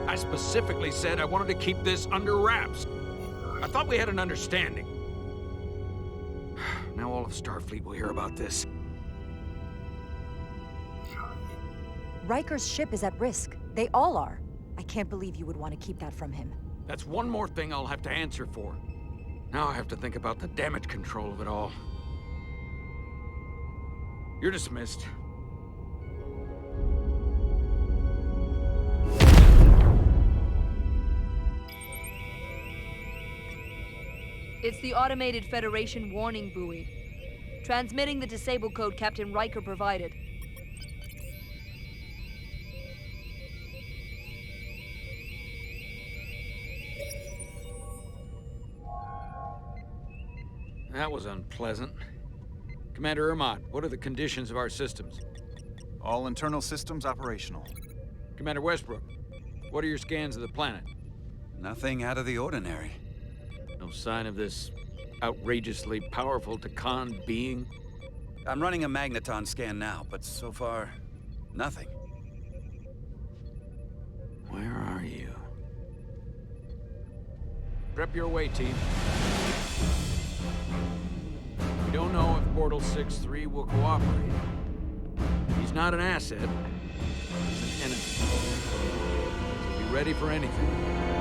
I specifically said I wanted to keep this under wraps. I thought we had an understanding. Now all of Starfleet will hear about this. Riker's ship is at risk. They all are. I can't believe you would want to keep that from him. That's one more thing I'll have to answer for. Now I have to think about the damage control of it all. You're dismissed. It's the automated Federation warning buoy. Transmitting the disable code Captain Riker provided. That was unpleasant. Commander Ermont, what are the conditions of our systems? All internal systems operational. Commander Westbrook, what are your scans of the planet? Nothing out of the ordinary. No sign of this outrageously powerful Takan being? I'm running a magneton scan now, but so far, nothing. Where are you? Prep your way, team. We don't know if Portal 6-3 will cooperate. He's not an asset. He's an enemy. So be ready for anything.